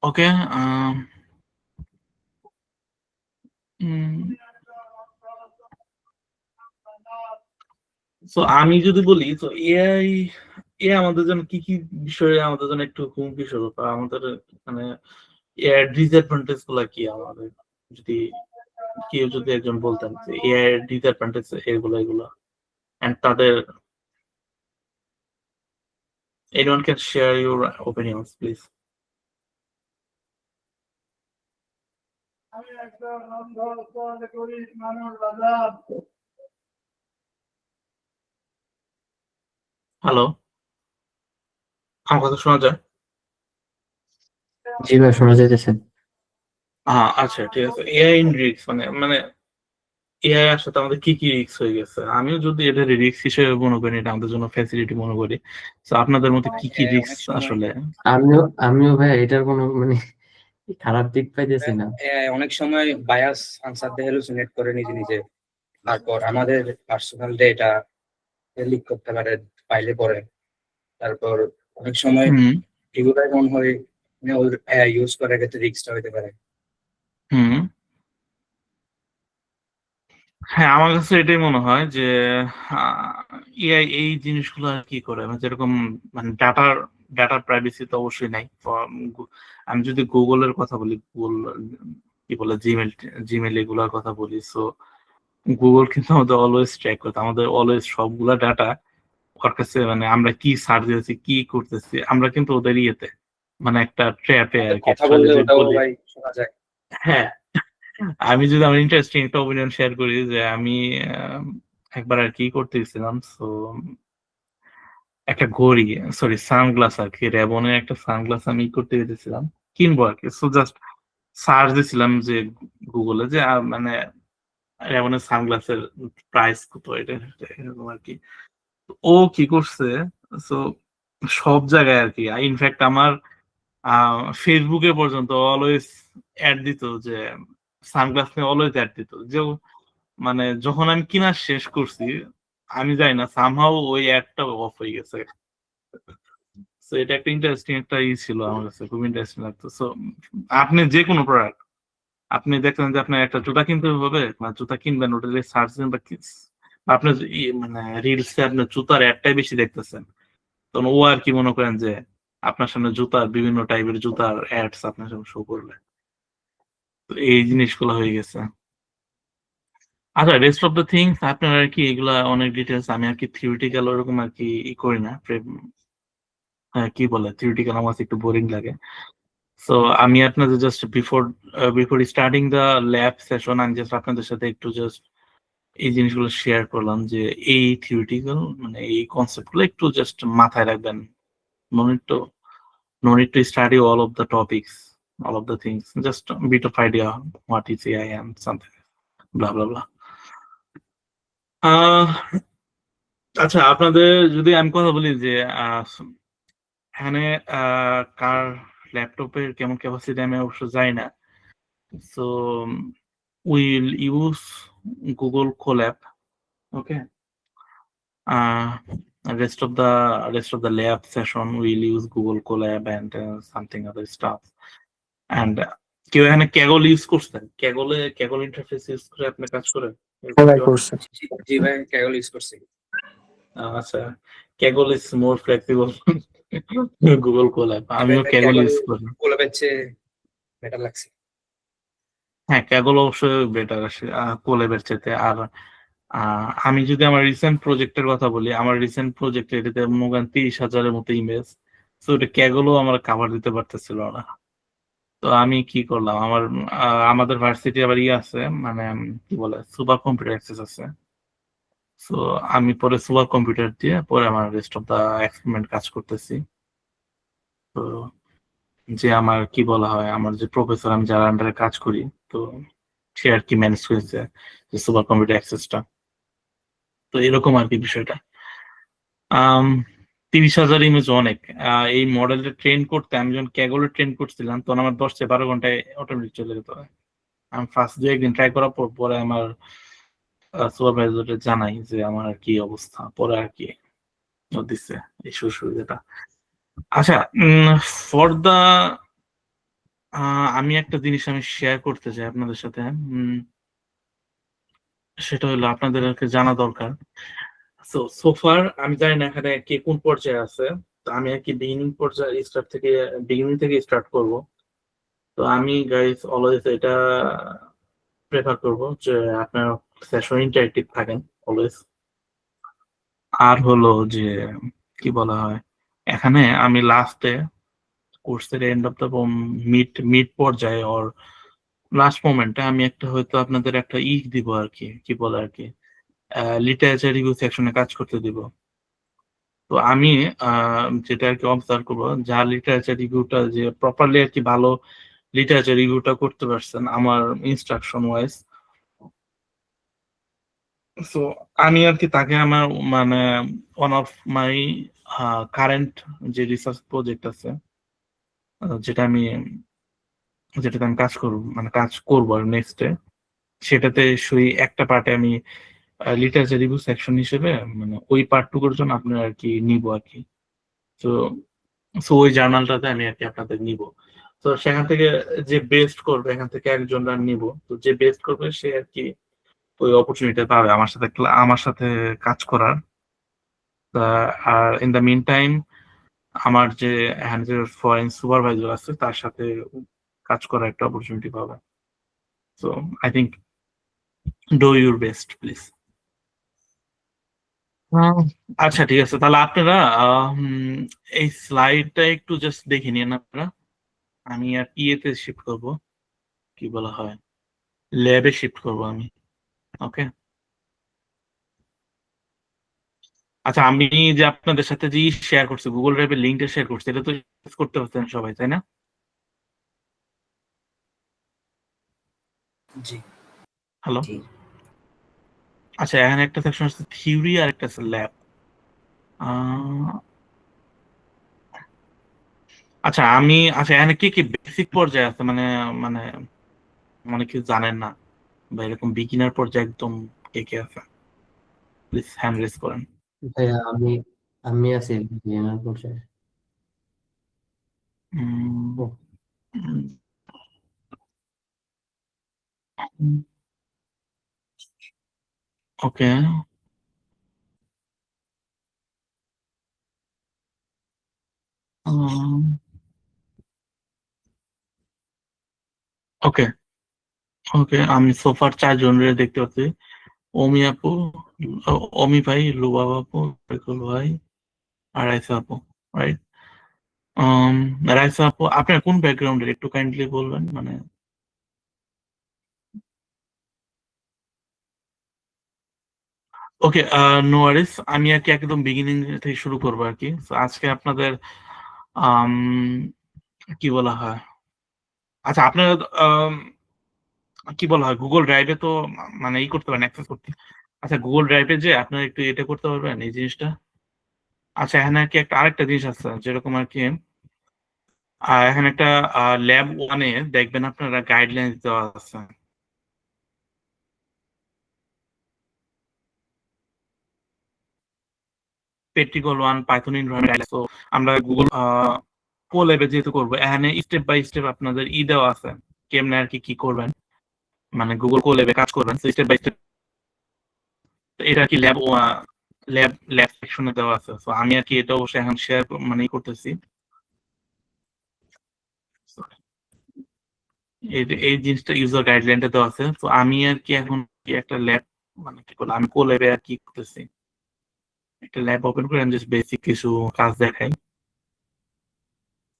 ওকে, সো আমি যদি বলি, তো এআই আমাদের জন্য কি কি বিষয়ে আমাদের জন্য একটু হুমকি স্বরূপ, আমাদের মানে এআই ডিসঅ্যাডভান্টেজ গুলা কি আমাদের, যদি কেউ যদি একজন বলতেন যে এআই এর ডিসঅ্যাডভান্টেজ এগুলো এন্ড তাদের, anyone can share your opinions please. Hello, আমার কথা শোনা যায়? জি ভাই, শোনা যাইতেছে। আচ্ছা ঠিক আছে। এআই ইন রিস্ক মানে এআই এর সাথে আমাদের কি কি রিস্ক হয়ে গেছে, আমিও যদি এটা রিস্ক হিসেবে মনে করি, এটা আমাদের জন্য ফ্যাসিলিটি মনে করি। তো আপনাদের মধ্যে কি কি রিস্ক অনেক সময় আসলে? আমিও ভাই এটার কোনো মানে খারাপ দিক পাইতেছি না। অনেক সময় বায়াস আনসার দিয়ে হ্যালুসিনেট করে নিজে নিজে, তারপর আমাদের পার্সোনাল ডেটা লিক করতে পারে পাইলে পরে। তারপর অনেক সময় হুম এগুলাই মনে হয় ইউজ করার ক্ষেত্রে রিস্কটা হতে পারে। হুম হ্যাঁ, আমার কাছে এটাই মনে হয় যে এআই এই জিনিসগুলো আর কি করে, মানে যেরকম মানে ডাটার প্রাইভেসি তো অবশ্যই নাই। আমি যদি গুগলের কথা বলি, গুগল কি বলে, জিমেল এগুলোর কথা বলি, সো গুগল কিন্তু আমাদের অলওয়েজ ট্র্যাক করতে, আমাদের অলওয়েজ সবগুলা ডাটা ওর কাছে, মানে আমরা কি সার্চ দিতেছি কি করতেছি, আমরা কিন্তু ওদের ইয়েতে মানে একটা ট্র্যাপে আর কি কথা বললে যদি ওটাও বলি। ভাই শোনা যায়। হ্যাঁ, আমি যদি আমার ইন্টারেস্টিং একটা অপিনিয়ন শেয়ার করি যে আমি একবার আর কি করতে গেছিলাম, সো একটা ঘড়ি, সরি সানগ্লাস আর কি, রেবনের একটা সানগ্লাস আমি করতে গেছিলাম, কিনবো আর কি। সো জাস্ট সার্চ দিছিলাম যে গুগলে যে মানে রেবনের সানগ্লাসের প্রাইস কত, এটা এরকম আর কি। তো ও কি করছে, সো সব জায়গায় আর কি, ইনফ্যাক্ট আমার ফেসবুকে পর্যন্ত অলওয়েজ অ্যাড দিত, যে সানগ্লাস নিয়ে অলওয়েজ অ্যাড দিত, যে মানে যখন আমি কিনা শেষ করছি, আমি জানি না সামহাও ওই অ্যাডটা অফ হয়ে গেছে। সো এটা একটা ইন্টারেস্টিং একটা ছিল আমার কাছে, খুব ইন্টারেস্টিং লাগতো। সো আপনি যে কোনো প্রোডাক্ট, আপনি দেখলেন যে আপনার একটা জুতা কিনতে হবে, বা জুতা কিনবেন, ওটা দিয়ে সার্চ দেন, বা আপনার মানে রিলসে আপনার জুতার অ্যাডটাই বেশি দেখতেছেন, তখন ও আর কি মনে করেন যে আপনার সামনে জুতার বিভিন্ন টাইপের জুতার অ্যাডস আপনার সামনে শো করবে। তো এই জিনিসগুলো হয়ে গেছে। আচ্ছা, রেস্ট অফ দ্য থিংস আপনার আর কি এগুলা অনেক ডিটেলস, আমি আর কি থিওরিটিক্যাল ওরকম আর কি করি না, কি বলে থিওরিটিক্যাল আমার কাছে একটু বোরিং লাগে। সো আমি আপনাদের just before starting the lab session, আমি জাস্ট আপনাদের সাথে একটু জাস্ট এই জিনিসগুলো শেয়ার করলাম, যে এই থিওরিটিক্যাল মানে এই কনসেপ্ট গুলো একটু জাস্ট মাথায় রাখবেন। No need to study all of the topics, all of the things, just a bit of idea what is AI and something, blah blah blah. আচ্ছা, আপনাদের যদি আমি কথা বলি যে এখানে কার ল্যাপটপের কেমন ক্যাপাসিটি আমি অবশ্য যাই না, so will use Google collab, okay. Rest of the lab session we'll use Google Colab and something other stuff. And কেউ এখানে ক্যাগল ইউজ করছেন? ক্যাগল ইন্টারফেস ইউজ করে আপনি কাজ করেন? সবাই করছে। জি ভাই, ক্যাগল ইউজ করছি। আচ্ছা, Kaggle is more flexible Google collab, আমিও ক্যাগল ইউজ করি। কোল্যাবের চেয়ে বেটার লাগছে। হ্যাঁ, ক্যাগল অবশ্যই বেটার আসে কোল্যাবের চাইতে। আর আমি যদি আমার রিসেন্ট প্রজেক্টের কথা বলি, আমার রিসেন্ট প্রজেক্টে এটাতে মনে করেন 30,000-এর মতো ইমেজ, তো এটা ক্যাগলও আমার কাভার দিতে পারতেছিল না। তো আমি কি করলাম, আমাদের ভার্সিটি আবার আছে, মানে কি বলে সুপার কম্পিউটার অ্যাক্সেস আছে। সো আমি পরে সুপার কম্পিউটার দিয়ে পরে আমার রেস্ট অফ দা এক্সপেরিমেন্ট কাজ করতেছি। তো যে আমার কি বলা হয়, আমার যে প্রফেসর, আমি যার আন্ডারে কাজ করি, তো সে আর কি ম্যানেজ করেছে যে সুপার কম্পিউটার অ্যাক্সেসটা। তো এরকম আর কি বিষয়টা। 30,000 ইমেজ অনেক। এই মডেলটা ট্রেন করতে আমি যখন ক্যাগলে ট্রেন করছিলাম, তখন আমার 10 থেকে 12 ঘন্টায় অটোমেটিক চলে যেত। আমি ফার্স্ট 2-1 দিন ট্রাই করার পর পরে আমার সুপারভাইজারকে জানাই যে আমার আর কি অবস্থা, পরে আর কি দিচ্ছে এই সুবিধাটা। আচ্ছা, ফর দা আমি একটা জিনিস আমি শেয়ার করতে চাই আপনাদের সাথে, সেটা হলো আপনাদের জানা দরকার। সোফার আমি জানি না এখানে কে কোন পর্যায়ে আছে, তো আমি আর কি বিগিনিং থেকে স্টার্ট করব। তো আমি গাইস অলওয়েজ এটা প্রেফার করব যে আপনার সেশন ইন্টারেক্টিভ থাকেন অলওয়েজ। আর হলো যে কি বলা হয়, এখানে আমি লাস্টে কোর্সের এন্ড অফ দ্য মিড পর্যায়ে ওর লাস্ট মোমেন্টে আমি একটা হয়তো আপনাদের একটা দিব আর কি বলে আর কি লিটারেচার রিভিউ সেকশনে কাজ করতে দিব। তো আমি যেটা আর কি অবজার্ভ করবো, যার লিটারেচার রিভিউটা যে প্রপারলি আর কি ভালো লিটারেচার রিভিউটা করতে পারছেন আমার ইনস্ট্রাকশন ওয়াইজ, সো আমি আর কি তাকে আমার মানে ওয়ান অফ মাই কারেন্ট যে রিসার্চ প্রজেক্ট আছে, যেটাতে আমি কাজ করবো আর নেক্সটে, সেটাতে সেই একটা পার্টে আমি লিটারেচার রিভিউ সেকশন হিসেবে মানে ওই পার্টটুকুর জন্য আপনার আর কি নিব আর কি। তো ওই জার্নালটাতে আমি আর কি আপনাদের নিব। তো সেখান থেকে যে বেস্ট করবে, এখান থেকে একজন নিব, তো যে বেস্ট করবে সে আর কি ওই অপরচুনিটি পাবে আমার সাথে কাজ করার। আর ইন দ্য মিন টাইম আমার যে এখানে যে ফরেন সুপারভাইজার আছে তার সাথে কাজ করার একটা অপরচুনিটি পাবে। So I think do your best please. আচ্ছা, ঠিক আছে, তাহলে আপনারা এই স্লাইডটা একটু জাস্ট দেখে নিন আপনারা। আমি আর ইয়েতে শিফট করব, কি বলা হয় ল্যাবে শিফট করবো আমি। ওকে, আচ্ছা আমি যে আপনাদের সাথে যে শেয়ার করছি, গুগল ড্রাইভের লিঙ্কটা শেয়ার করছি, এটা তো ইউজ করতে পারছেন সবাই, তাই না? জি হ্যালো, জি আচ্ছা এখানে একটা সেকশন আছে থিওরি আর একটা আছে ল্যাব। আচ্ছা আচ্ছা এখানে কি কি বেসিক পর্যায়ে আছে, মানে মানে মানে কি জানেন না বা এরকম বিগিনার পর্যায়ে একদম কে কে আছে? প্লিজ হ্যান্ড রেজ করেন। ভাইয়া আমি আছি বিগিনার পর্যায়ে। ও, ওকে ওকে ওকে, আমি সোফার 4 জনের দেখতে পাচ্ছি। অমি আপু, অমি ভাই, লুবাব আপু, সাইকুল ভাই আর রাইসা আপু, রাইট? রাইসা আপু আপনার কোন ব্যাকগ্রাউন্ডের একটু কাইন্ডলি বলবেন, মানে ওকে, নো ওয়ারিস, আমি আর কি একদম বিগিনিং থেকে শুরু করবো আর কি। So, আজকে আপনাদের আম, কি বলা হয়, আচ্ছা আপনার কি বলা হয় গুগল ড্রাইভে তো মানে ই করতে পারেন, অ্যাক্সেস করতে। আচ্ছা গুগল ড্রাইভে যে আপনার একটু এটা করতে পারবেন এই জিনিসটা। আচ্ছা এখানে আর কি একটা আরেকটা জিনিস আছে যেরকম আর কি, এখানে একটা ল্যাব ওয়ানে দেখবেন আপনারা গাইডলাইন দেওয়া আছে। পেট্রিকল ওয়ান পাইথন ইনভায়রনমেন্ট। তো আমরা গুগল কো ল্যাবে যেহেতু করবো, এখানে স্টেপ বাই স্টেপ আপনাদের দেওয়া আছে কেমনে আর কি কি করবেন, মানে গুগল কো ল্যাবে কাজ করবেন স্টেপ বাই স্টেপ। এটা কি ল্যাব ল্যাব ল্যাব সেকশনে দেওয়া আছে। তো আমি আর কি এটা অবশ্যই এখন শেয়ার মানে করতেছি। এই জিনিসটা ইউজার গাইডলাইনটা দেওয়া আছে। তো আমি আর কি এখন কি একটা ল্যাব মানে কি বলে, আমি কো ল্যাবে আর কি করতেছি, একটা ল্যাব ওপেন করে আমি জাস্ট বেসিক কিছু কাজ দেখাই।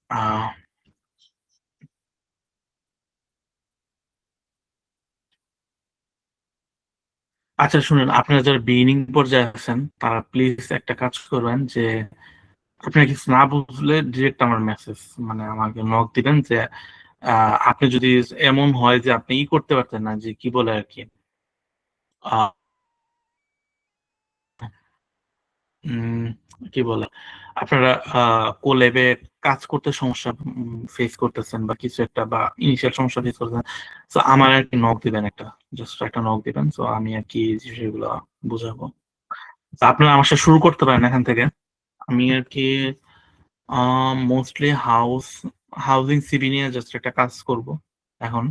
আহ আচ্ছা শুনুন, আপনারা যারা বিগিনিং পর্যায়ে আছেন তারা প্লিজ একটা কাজ করবেন যে আপনার কিছু না বুঝলে ডিরেক্ট আমার মেসেজ মানে আমাকে নক দিবেন যে আপনি যদি এমন হয় যে আপনি করতে পারতেন না, যে কি বলে আর কি আহ, উম, কি বলে আপনারা কোল্যাবে কাজ করতে সমস্যা ফেস করতেছেন বা কিছু একটা বা ইনিশিয়াল সমস্যা ফেস করতেছেন, তো আমার আর কি নক দিবেন, একটা জাস্ট একটা নক দিবেন। তো আমি আর কি সেগুলো বুঝাবো। তো আপনারা আমার সাথে শুরু করতে পারেন এখান থেকে। আমি আর কি মোস্টলি হাউজিং সিবি নিয়ে জাস্ট একটা কাজ করব এখন।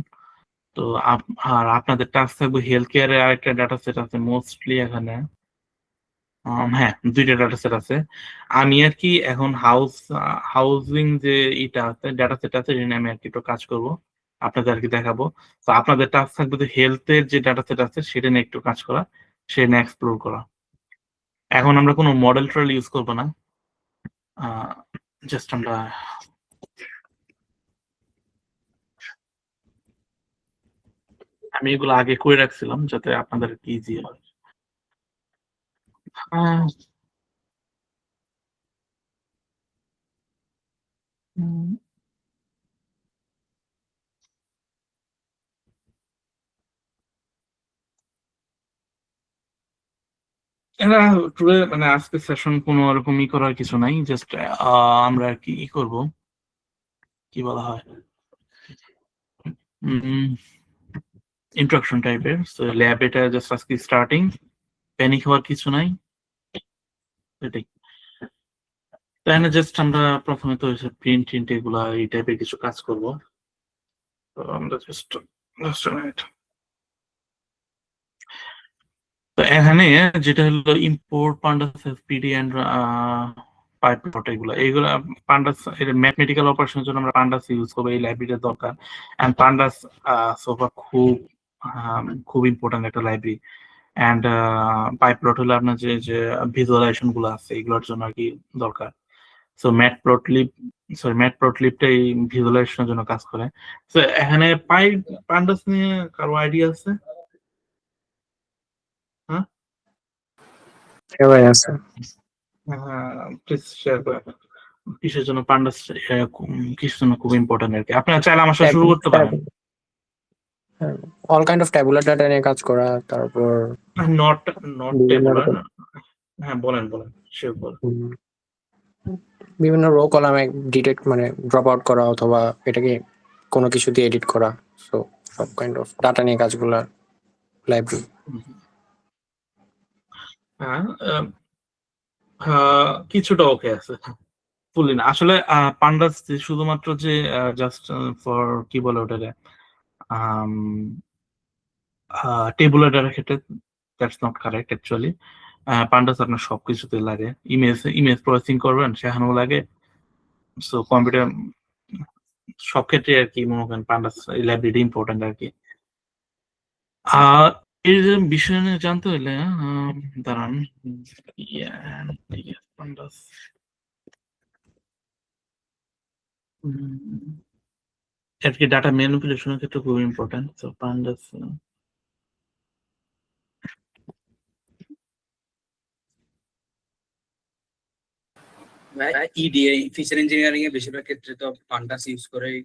তো আর আপনাদের টাস্ক থাকবে হেলথ কেয়ারের আরেকটা ডাটা সেট আছে মোস্টলি এখানে। হ্যাঁ, 2টা ডাটা সেট আছে। আমি আর কি এখন হাউজিং যে ইটা আছে ডাটা সেট আছে, এটা নিয়ে আমি আর কি একটু কাজ করব, আপনাদের আর কি দেখাবো। তো আপনাদের টাস্ক থাকবে যে হেলথের যে ডাটা সেট আছে সেটা নিয়ে একটু কাজ করা, সেটা নিয়ে এক্সপ্লোর করা। এখন আমরা কোনো মডেল ট্রেল ইউজ করবো না, জাস্ট আমরা আমি এগুলো আগে করে রাখছিলাম যাতে আপনাদের ইজি হয়। আহ, উম, এটা টুডে মানে আজকে সেশন কোনো রকম করার কিছু নাই, জাস্ট আমরা আর কি করব, কি বলা হয় ইন্ট্রোডাকশন টাইপের। সো ল্যাব এটা জাস্ট আজকে স্টার্টিং, প্যানিক হওয়ার কিছু নাই, এটাই। তাই না, জাস্ট আমরা প্রথমে তো প্রিন্ট টিন্ট এগুলা এই টাইপের কিছু কাজ করব। তো আমরা জাস্ট তো এখানে যেটা হলো ইম্পোর্ট পান্ডাস এফপিডি এন্ড পাইপলট, এগুলা পান্ডাস এর ম্যাথমেটিক্যাল অপারেশনের জন্য আমরা পান্ডাস ইউজ করবো, এই লাইব্রেরির দরকার। এন্ড পান্ডাস সোফা খুব ইম্পর্টেন্ট একটা লাইব্রেরি। এন্ড পাইপলট হলো আপনার যে যে ভিজুয়ালাইজেশন গুলো আছে এগুলোর জন্য আর কি দরকার। সো ম্যাটপ্লটলিবটা এই ভিজুয়ালাইজেশনের জন্য কাজ করে। তো এখানে পান্ডাস নিয়ে কারো আইডিয়া আছে? হ্যাঁ, সবাই আছে। প্লিজ শেয়ার করে। কিসের জন্য পান্ডাস, কিসের জন্য খুব ইম্পর্টেন্ট আর কি। আপনারা চাইলে আমার সাথে শুরু করতে পারেন। All kind of tabular data নিয়ে কাজ করা, তারপর নট বিভিন্ন টেবুলার। রকম হ্যাঁ, বলেন শিওর বলেন। বিভিন্ন রো কলামে ডিটেক্ট মানে ড্রপ আউট করা অথবা এটাকে কোনো কিছু দিয়ে এডিট করা। সো সব কাইন্ড অফ ডাটা নিয়ে কাজগুলা লাইব্রেরি। হ্যাঁ, কিছুটা ওকে আছে, ফুলি না আসলে। পান্ডাস শুধুমাত্র যে জাস্ট ফর কি বলে ওটাকে টেবুলার ডাটার ক্ষেত্রে that's not correct actually. Pandas আপনার সবকিছুতে লাগে। ইমেজ প্রসেসিং করবেন সেখানেও লাগে। সো কম্পিউটার সব ক্ষেত্রে আর কি মনে করেন পান্ডাস লাইব্রেরি ইম্পর্টেন্ট আর কি। এই যে বিষয় নিয়ে জানতে হইলে দাঁড়ান, পান্ডাস আর কি ডাটা ম্যানিপুলেশনের ক্ষেত্রে খুব important. So pandas ইডিএ feature engineering এ বেশিরভাগ ক্ষেত্রে তো পান্ডাস ইউজ করেই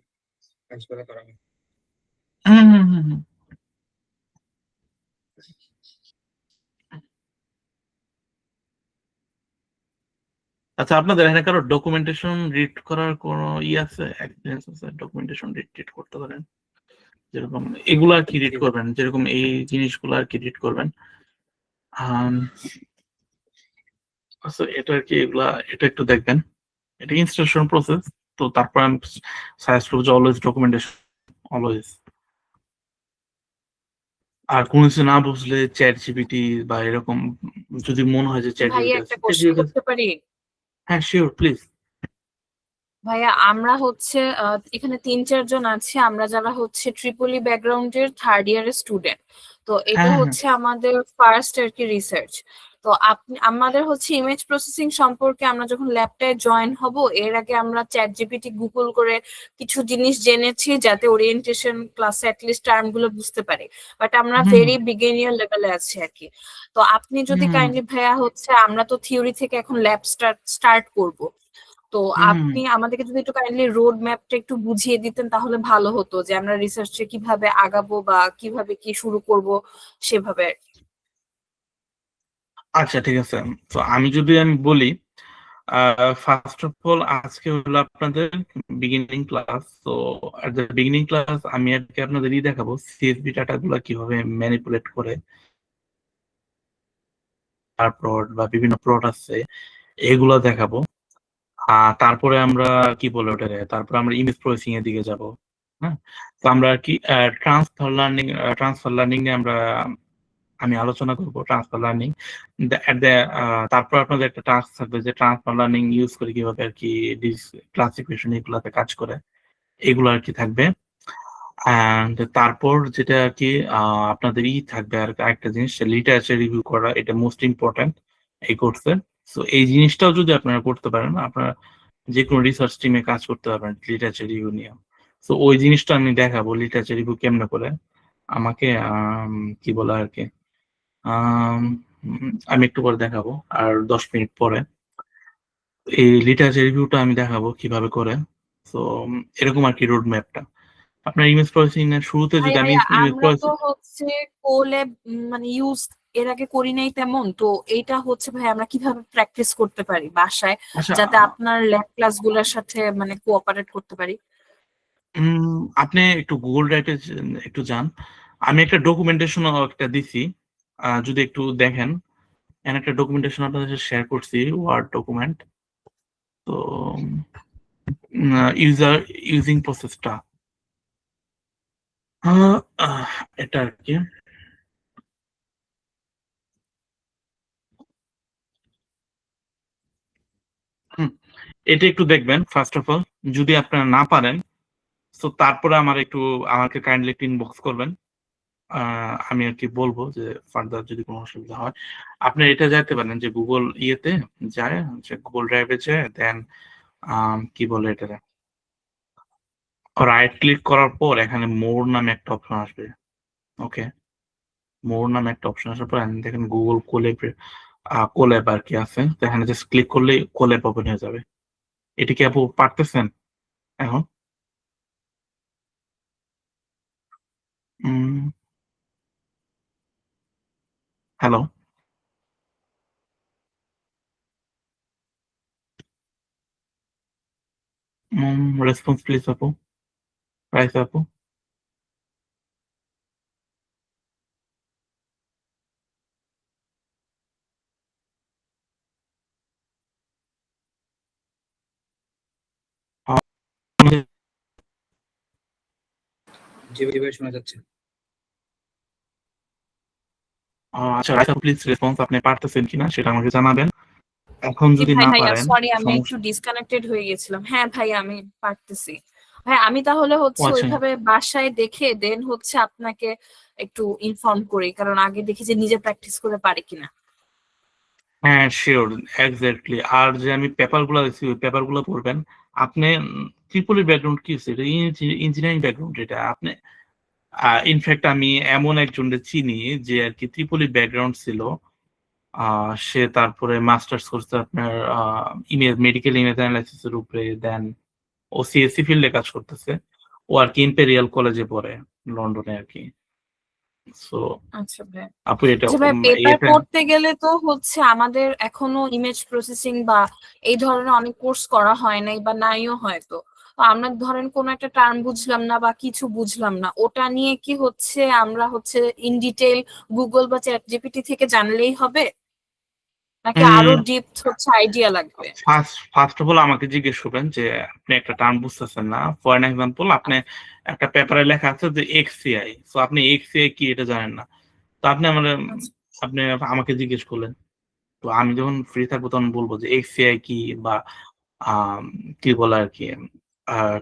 কাজগুলো করা হয়। আচ্ছা, আপনাদের এখানে কারো ডকুমেন্টেশন রিড করার কোনো আছে, এক্সপিরিয়েন্স আছে? ডকুমেন্টেশন রিড করতে পারেন, যেরকম এগুলো আর কি রিড করবেন, যেরকম এই জিনিসগুলো আর কি রিড করবেন। আচ্ছা, এটা আর কি এগুলা, এটা একটু দেখবেন। এটা ইনস্টলেশন প্রসেস। তো তারপর আমি সাজেস্ট করবো যে অলওয়েজ ডকুমেন্টেশন, অলওয়েজ। আর কোনো কিছু না বুঝলে চ্যাট জিপিটি বা এরকম যদি মনে হয় যে চ্যাট ভাইয়া একটা কোশ্চেন করতে পারি? হ্যাঁ শিওর, প্লিজ। ভাইয়া আমরা হচ্ছে এখানে 3-4 জন আছি, আমরা যারা হচ্ছে ট্রিপলি ব্যাকগ্রাউন্ডের থার্ড ইয়ারের স্টুডেন্ট। তো এটা হ্যাঁ, হচ্ছে আমাদের ফার্স্ট আর কি রিসার্চ। তো আমাদের হচ্ছে ইমেজ প্রসেসিং সম্পর্কে আমরা যখন ল্যাবটায় জয়েন হব এর আগে আমরা চ্যাট জিপিটি গুগল করে কিছু জিনিস জেনেছি যাতে ওরিয়েন্টেশন ক্লাসে অ্যাটলিস্ট টার্ম গুলো বুঝতে পারি, বাট আমরা ভেরি বিগিনিয়ার লেভেলে আছি আর কি। তো আপনি যদি কাইন্ডলি ভাইয়া হচ্ছে, আমরা তো থিওরি থেকে এখন ল্যাব স্টার্ট করব, তো আপনি আমাদেরকে যদি একটু কাইন্ডলি রোড ম্যাপটা একটু বুঝিয়ে দিতেন তাহলে ভালো হতো, যে আমরা রিসার্চে কিভাবে আগাবো বা কিভাবে কি শুরু করব সেভাবে। আচ্ছা ঠিক আছে। তো আমি বলি, ফার্স্ট অফ অল আজকে হলো আপনাদের বিগিনিং ক্লাস। তো এট দ্য বিগিনিং ক্লাস আমি আজকে আপনাদের দেখাবো সিএসভি ডাটা গুলা কিভাবে ম্যানিপুলেট করে, তারপর বা বিভিন্ন প্লট আছে এগুলো দেখাবো। তারপরে আমরা কি বলে ওটাকে, তারপরে আমরা ইমেজ প্রসেসিং এর দিকে যাব। হ্যাঁ, তো আমরা আর কি ট্রান্সফার লার্নিং নিয়ে আমি আলোচনা করবো। ট্রান্সফার লার্নিং তারপর আপনাদের একটা টাস্ক থাকবে যে ট্রান্সফার লার্নিং ইউজ করে কিভাবে আর কি ক্লাসিফিকেশন এগুলাতে কাজ করে, এগুলো আর কি থাকবে। অ্যান্ড তারপর যেটা আর কি আপনাদের থাকবে আর একটা জিনিস, লিটারেচার রিভিউ করা, এটা মোস্ট ইম্পর্টেন্ট এই কোর্সে। সো এই জিনিসটাও যদি আপনারা করতে পারেন, আপনারা যে কোনো রিসার্চ টিমে কাজ করতে পারবেন লিটারেচার রিভিউ নিয়ে। সো ওই জিনিসটা আমি দেখাবো, লিটারেচার রিভিউ কেমনে করে আমাকে কি বলে আর কি আমি একটু পরে দেখাবো, আর 10 মিনিট পরে এই লিটারেচার রিভিউটা আমি দেখাবো কিভাবে করে। তো এরকম আর কি রোড ম্যাপটা। আপনার ইমেজ প্রসেসিং এর শুরুতে যদি আমি ইমেজ আমরা তো প্রসেসিং হচ্ছে কোল্যাব মানে ইউজ এর আগে করি নাই তেমন, তো এইটা হচ্ছে ভাই আমরা কিভাবে প্র্যাকটিস করতে পারি বাসায় আচ্ছা, যাতে আপনার ল্যাব ক্লাস গুলোর সাথে মানে কোঅপারেট করতে পারি? আপনি একটু গুগল ড্রাইভে একটু যান। আমি একটা ডকুমেন্টেশন একটা দিছি, যদি একটু দেখেন। এখানে একটা ডকুমেন্টেশন আপনাদের সাথে শেয়ার করছি, ওয়ার্ড ডকুমেন্ট। তো ইউজিং প্রসেসটা এটা আর কি। এটা একটু দেখবেন ফার্স্ট অফ অল। যদি আপনারা না পারেন তো তারপরে আমাকে কাইন্ডলি একটু ইনবক্স করবেন। আমি আর কি বলবো যে ফার্দার যদি কোনো অসুবিধা হয়। আপনি এটা যাইতে পারেন যে গুগল ইয়েতে যায়, গুগল ড্রাইভে যায়, দেন কি বলে এটা, রাইট ক্লিক করার পর এখানে মোর নামে একটা অপশন আসবে। ওকে, মোর নামে একটা অপশন আসার পর এখানে দেখেন গুগল কোল্যাব আর কি আছে, তো এখানে জাস্ট ক্লিক করলেই কোল্যাব ওপেন হয়ে যাবে। এটা কি আপু পারতেছেন এখন? হ্যালো, রেসপন্স প্লিজ আপু, প্রাইস আপু। আমাদের- জি ভাই, শোনা যাচ্ছে। আচ্ছা রাইস আপু, প্লিজ রেসপন্স আপনি পারতেছেন কিনা সেটা আমাকে জানাবেন। এখন জি যদি ভাই, না ভাইয়া পারেন সরি, আমি একটু সমস্যা। ডিসকানেক্টেড হয়ে গেছিলাম। হ্যাঁ ভাই, আমি পারতেছি। ভাই আমি তাহলে ও হচ্ছে আচ্ছা, ওইভাবে বাসায় দেখে দেন হচ্ছে আপনাকে একটু ইনফর্ম করি, কারণ আগে দেখি যে নিজে প্র্যাকটিস করে পারি কিনা। হ্যাঁ শিওর, এক্স্যাক্টলি। আর যে আমি পেপার গুলো দিচ্ছি ওই পেপার গুলো পড়বেন আপনি। ত্রিপলির ব্যাকগ্রাউন্ড কি হচ্ছে, এটা ইঞ্জিনিয়ারিং ব্যাকগ্রাউন্ড এটা আপনি। ইনফ্যাক্ট আমি এমন একজনকে চিনি যে আর কি ত্রিপলি ব্যাকগ্রাউন্ড ছিল। সে তারপরে মাস্টার্স করছে আপনার ইমেজ মেডিকেল ইমেজ অ্যানালাইসিস এর উপরে, দেন ও সিএসসি ফিল্ডে কাজ করতেছে। ও আর কি ইম্পেরিয়াল কলেজে পড়ে, লন্ডনে আর কি। সো আচ্ছা ভাই। আপু এটা আচ্ছা ভাই, পেপার এটা পড়তে গেলে তো হচ্ছে আমাদের এখনো ইমেজ প্রসেসিং বা এই ধরনের অনেক কোর্স করা হয় নাই বা নাইও হয়তো। তো আমরা ধরেন কোন একটা টার্ম বুঝলাম না বা কিছু বুঝলাম না, ওটা নিয়ে কি হচ্ছে আমরা হচ্ছে ইন ডিটেইল গুগল বা চ্যাট জিপিটি থেকে জানলেই হবে, নাকি আরো ডিপ হচ্ছে আইডিয়া লাগবে? ফার্স্ট অফ অল আমাকে জিজ্ঞেস করবেন যে আপনি একটা টার্ম বুঝতেছেন না। ফর এন এক্সাম্পল আপনি একটা পেপারে লেখা আছে যে এক্সসিআই, সো আপনি এক্সসিআই কি এটা জানেন না। তো আচ্ছা আপনি আমাকে জিজ্ঞেস করলেন, তো আমি যখন ফ্রি থাকবো তখন বলবো যে এক্সসিআই কি, বা আম, কি বলে আর কি,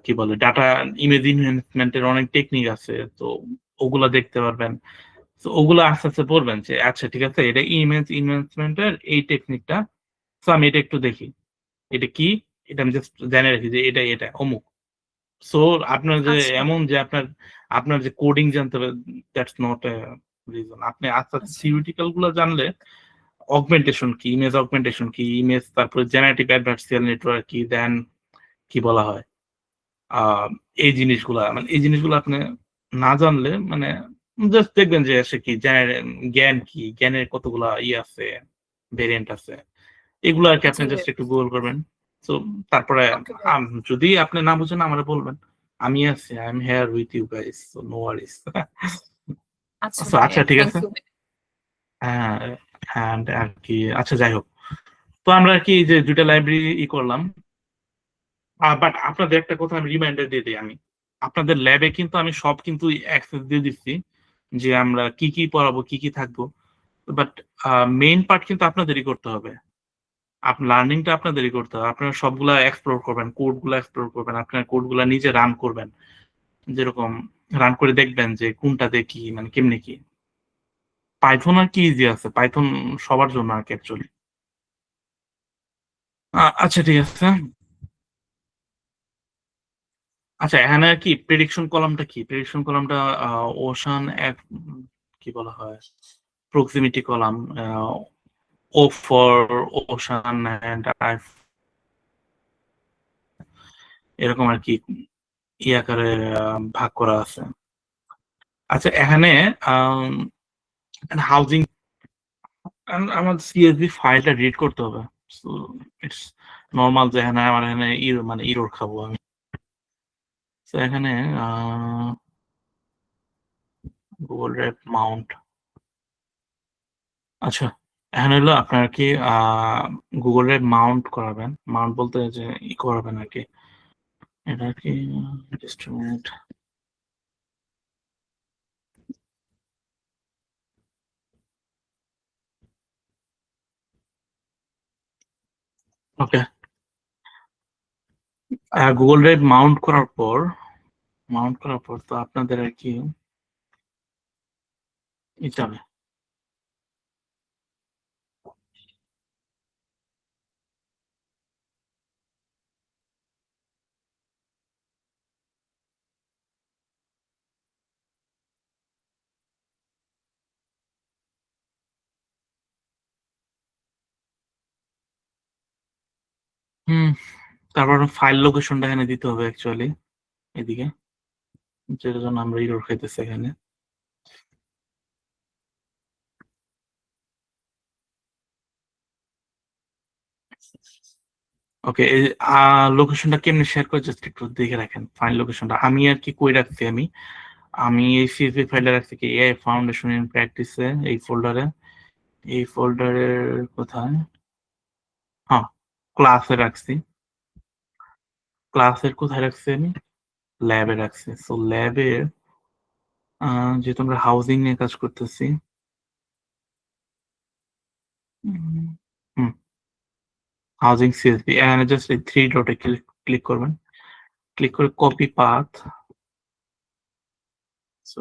কি বলে ডাটা ইমেজ এনহ্যান্সমেন্টের অনেক টেকনিক আছে, তো ওগুলা দেখতে পারবেন। তো ওগুলো আস্তে আস্তে পড়বেন যে আচ্ছা ঠিক আছে এটা ইমেজ এনহ্যান্সমেন্টের এই টেকনিকটা, তো আমি এটা একটু দেখি এটা কি, এটা আমি জাস্ট জেনে রাখি যে এটা এটা অমুক। সো আপনার যে আচ্ছা এমন যে আপনার আপনার যে কোডিং জানতে হবে, দ্যাটস নট এ রিজন। আপনি আস্তে আস্তে আচ্ছা থিওরিটিক্যাল গুলো জানলে, অগমেন্টেশন কি, ইমেজ অগমেন্টেশন কি, ইমেজ তারপরে জেনারেটিভ অ্যাডভার্সারিয়াল নেটওয়ার্ক কি, দেন কি বলা হয়, আহ এই জিনিসগুলা মানে এই জিনিসগুলো আপনি না জানলে মানে জাস্ট দেখবেন যে সে কি জ্ঞান কি, জ্ঞানের কতগুলা আছে, ভেরিয়েন্ট আছে, এগুলো আর কি আপনি আচ্ছা ভাই। জাস্ট একটু গুগল করবেন। তো তারপরে ওকে ভাই। যদি আপনি না বুঝেন আমারে বলবেন, আমি আছি, I am here with you guys, so no worries. আচ্ছা ভাইয়া, আচ্ছা ঠিক থ্যাংক আছে। ইউ। হ্যাঁ, and আর কি, আচ্ছা যাই হোক, তো আমরা আর কি এই যে দুইটা লাইব্রেরি করলাম। বাট আপনাদের একটা কথা আমি রিমাইন্ডার দিয়ে দিই, আমি আপনাদের ল্যাবে কিন্তু আমি সব কিন্তু অ্যাক্সেস দিয়ে দিচ্ছি যে আমরা কি কি পড়াবো, কি কি থাকবো। বাট মেইন পার্ট কিন্তু আপনাদেরই করতে হবে। লার্নিংটা আপনাদেরই করতে হবে। আপনারা সবগুলা এক্সপ্লোর করবেন, কোড গুলা এক্সপ্লোর করবেন, আপনার কোড গুলা নিজে রান করবেন। যেরকম রান করে দেখবেন যে কোনটাতে কি মানে কেমনে কি। পাইথন আর কি ইজি আছে, পাইথন সবার জন্য আর কি অ্যাকচুয়ালি। আচ্ছা ঠিক আছে। আচ্ছা এখানে আর কি প্রেডিকশন কলামটা কি, প্রেডিকশন কলামটা ওশান এক কি বলা হয়, proximity column, O for ocean and I, এরকম আর কি আকারে ভাগ করা আছে। আচ্ছা এখানে হাউজিং, আমার সিএসভি ফাইলটা রিড করতে হবে। সো ইটস নর্মাল যে এখানে আমার এখানে মানে ইরোর খাবো আমি। তো এখানে গুগল ড্রাইভ মাউন্ট, আচ্ছা এখানে হলো আপনার কি গুগল ড্রাইভ মাউন্ট করাবেন, মাউন্ট বলতে যে করাবেন আর কি, এটা কি জাস্ট মিনিট। ওকে, গুগল ড্রাইভ মাউন্ট করার পর তো আপনাদের আর কি যাবে। তারপর ফাইল লোকেশনটা এখানে দিতে হবে অ্যাকচুয়ালি এদিকে, যেটার জন্য আমরা ইরর খাইতেছি এখানে। ওকে, লোকেশনটা কেমনে শেয়ার করে জাস্ট একটু দেখে রাখেন। ফাইল লোকেশনটা আমি আর কি কই রাখছি, আমি এই সিএসভি ফাইলে রাখছি কি এআই ফাউন্ডেশন ইন প্র্যাকটিসে, এই ফোল্ডারে। এই ফোল্ডারের কোথায়, হ্যাঁ ক্লাসে রাখছি। ক্লাসের কোথায় রাখছি আমি, ল্যাবে রাখছি। সো ল্যাবের যেহেতু আমরা হাউজিং নিয়ে কাজ করতেছি, হাউজিং সিএসভি, এখানে জাস্ট এই 3 ডটে ক্লিক করবেন, ক্লিক করে কপি পাথ। সো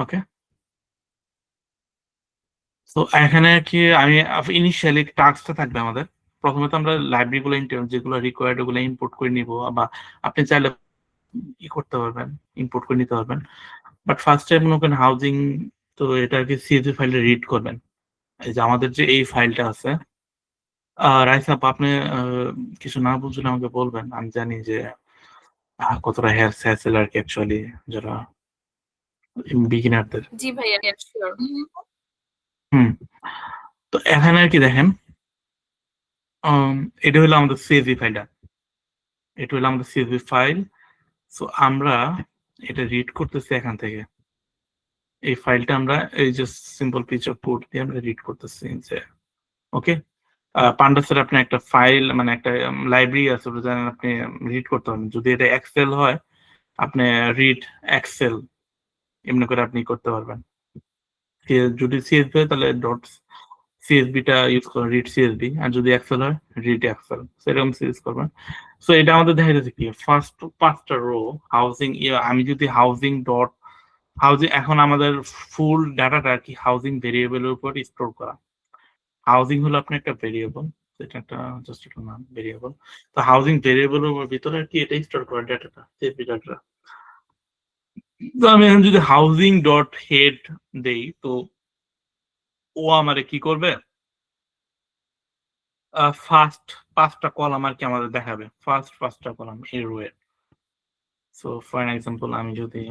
ওকে, তো এখানে কি আমি ইনিশিয়ালি টাস্কটা থাকবে আমাদের। প্রথমে তো আমরা লাইব্রেরি গুলো যেগুলো রিকোয়ার্ড ওগুলো ইম্পোর্ট করে নিব, বা আপনি চাইলে ই করতে পারবেন, ইম্পোর্ট করে নিতে পারবেন। বাট ফার্স্ট টাইম মনে করেন হাউজিং, তো এটা আর কি সিএসভি ফাইলটা রিড করবেন। এই যে আমাদের যে এই ফাইলটা আছে, রাইস আপ আপনি কিছু না বুঝলে আমাকে বলবেন, আমি জানি যে কতটা হ্যাসেল আর কি অ্যাকচুয়ালি যারা বিগিনারদের। জি ভাইয়া, শিওর। তো এখানে আর কি দেখেন, এটা হলো আমাদের সিএসভি ফাইলটা, এটা হলো আমাদের সিএসভি ফাইল। সো আমরা এটা রিড করতেছি এখান থেকে। এই ফাইলটা আমরা এই যে সিম্পল পিচ অফ কোড দিয়ে আমরা রিড করতেছি যে ওকে, পান্ডাসের আপনি একটা ফাইল মানে একটা লাইব্রেরি আছে, ওটা জানেন আপনি রিড করতে পারবেন। যদি এটা এক্সেল হয়, আপনি রিড এক্সেল এমনি করে আপনি করতে পারবেন। যদি সিএসভি হয় তাহলে ডট সিএসবিটা ইউজ করবেন, রিড সিএসবি। আর যদি এক্সেল হয়, রিড এক্সেল, সেরকম ইউজ করবেন। সো এটা আমাদের দেখা যাচ্ছে কি ফার্স্ট 5টা রো হাউজিং। আমি যদি হাউজিং ডট হাউজিং, এখন আমাদের ফুল ডাটাটা আর কি হাউজিং ভেরিয়েবলের উপর স্টোর করা। হাউজিং হলো আপনার একটা ভেরিয়েবল, এটা একটা জাস্ট একটা নাম ভেরিয়েবল। তো হাউজিং ভেরিয়েবলের ভিতরে আর কি এটা স্টোর করা ডাটাটা, সিএসভি ডাটাটা। তো আমি এখন যদি হাউজিং ডট হেড দেই, তো ও আমারে কি করবে, ফার্স্ট 5টা কলাম আর কি আমাদের দেখাবে, ফার্স্ট 5টা কলাম এই রো এর। সো ফর এক্সাম্পল আমি যদি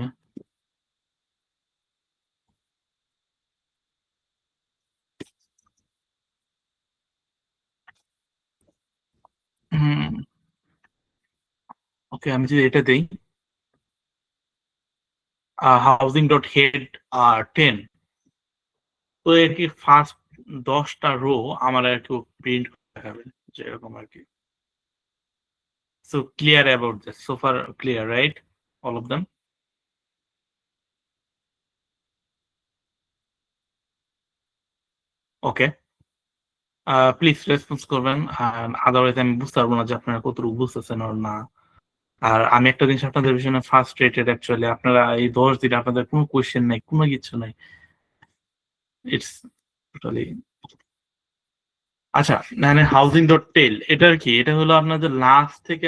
ওকে, আমি যদি এটা দেই হাউজিং ডট হেড 10, তো এর কি ফার্স্ট 10টা রো আমার আর কি প্রিন্ট দেখাবে, যেরকম আর কি। So clear about this, so far clear right, all of them? Okay, please response করবেন, আদারওয়াইজ আমি বুঝতে পারবো না যে আপনারা কতটুকু বুঝতেছেন ওর না। আর আমি একটা জিনিস আপনাদের ভীষণ ফ্রাস্ট্রেটেড অ্যাকচুয়ালি, আপনারা এই 10 দিন আপনাদের কোনো কোয়েশ্চেন নাই, কোনো কিছু নাই। ইটস টোটালি আচ্ছা। মানে হাউজিং ডট টেল এটার কি, এটা হলো আপনাদের লাস্ট থেকে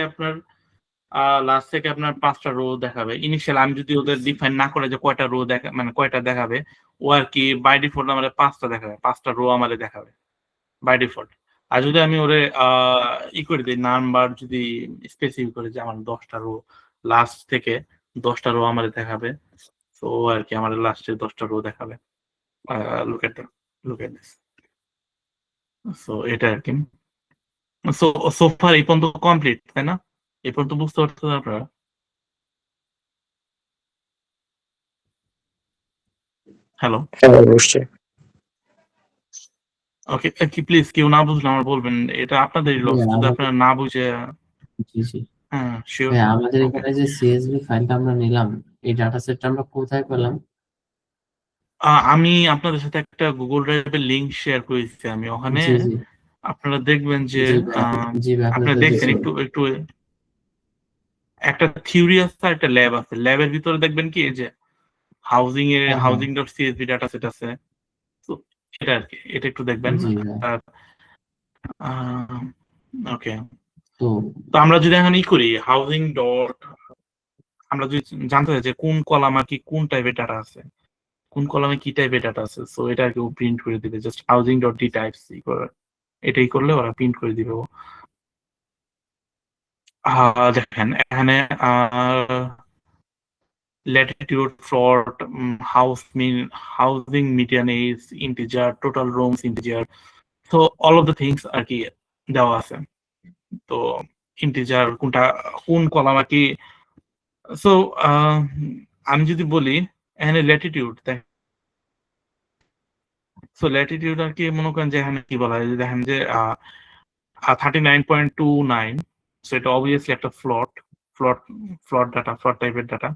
আপনার 5টা রো দেখাবে ইনিশিয়াল। আমি যদি ওদের ডিফাইন না করে যে কয়টা রো দেখা মানে কয়টা দেখাবে, ও আর কি বাই ডিফল্ট আমাদের 5টা দেখাবে, 5টা রো আমাদের দেখাবে বাই ডিফল্ট। আর যদি আমি ওরে ই করে দিই নাম্বার, যদি স্পেসিফিক করে যে আমার 10টা রো লাস্ট থেকে 10টা রো আমাদের দেখাবে, তো আর কি আমাদের লাস্টের 10টা রো দেখাবে। Look at this. সো এটা আর কি। সো সোফার এই পর্যন্ত কমপ্লিট, তাই না? এই পর্যন্ত বুঝতে পারছেন আপনারা? হ্যালো, অবশ্যই। ওকে, কি প্লিজ কেউ না বুঝলে আমার বলবেন, এটা আপনাদেরই লস যদি আপনারা না বুঝে। জি জি হ্যাঁ শিওর। ভাই, আমাদের ওকে, এখানে যে সিএসভি ফাইলটা আমরা নিলাম, এই ডাটা সেটটা আমরা কোথায় পেলাম? আমি আপনাদের সাথে একটা গুগল ড্রাইভের লিংক শেয়ার করেছি আমি ওখানে। জি জি আপনারা দেখবেন যে জি ভাই, জি ভাই, আপনারা আপনাদের দেখছেন একটু একটু একটা থিওরি আছে, একটা ল্যাব আছে। ল্যাবের ভিতরে দেখবেন কি এই যে হাউজিং এর হ্যাঁ, housing dot CSV data set আছে। তো এটা আর কি, এটা একটু দেখবেন। জি ভাই। ওকে, তো তো আমরা যদি এখন ই করি হাউজিং ডট, আমরা যদি জানতে চাই যে কোন কলাম আর কি কোন টাইপের ডাটা আছে, কোন কলামে কি টাইপের ডাটা আছে, সো এটা আর কি প্রিন্ট করে দিবে, just housing dot D types এটাই করলে ওরা প্রিন্ট করে দিবে। দেখেন এখানে latitude, float, housing median age, integer, total rooms integer. So all of the things আর কি দেওয়া আছে। তো ইন্টিজার কোনটা কোন কলাম আর কি। সো আমি যদি বলি এখানে ল্যাটিটিউড, সো ল্যাটিটিউড আর কি মনে করেন যে এখানে কি বলা হয়, দেখেন যে 39.29, সো এটা অবভিয়াসলি একটা ফ্লট ডাটা, ফ্লট টাইপের ডাটা।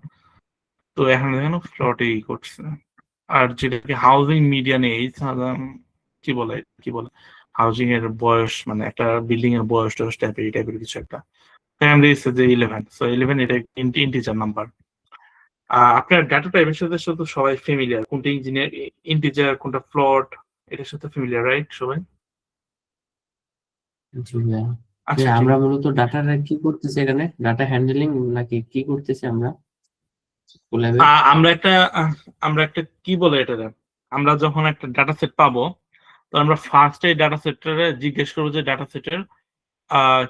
তো এখানে দেখেন ফ্লটই করছে। আর যেটাকে হাউজিং মিডিয়ান এজ, কি বলে হাউজিং এর বয়স, মানে একটা বিল্ডিং এর বয়স টয়স টাইপের এই টাইপের কিছু একটা। ফ্যামিলি ইজ যে 11, সো 11 এটা ইন্টিজার নাম্বার। আপনার ডাটা টাইপের সাথে শুধু সবাই ফ্যামিলিয়ার, কোনটা ইন্টিজার কোনটা ফ্লট, এটার সাথে ফ্যামিলিয়ার, রাইট সবাই? জি ভাইয়া। আচ্ছা আমরা মূলত ডাটাটা কি করতেছি এখানে, ডাটা হ্যান্ডলিং নাকি কি করতেছি আমরা কোল্যাবে? আমরা একটা কি বলে এটা, আমরা যখন একটা ডাটা সেট পাবো, তো আমরা ফার্স্ট এই ডাটা সেটটারে জিজ্ঞেস করবো যে ডাটা সেটের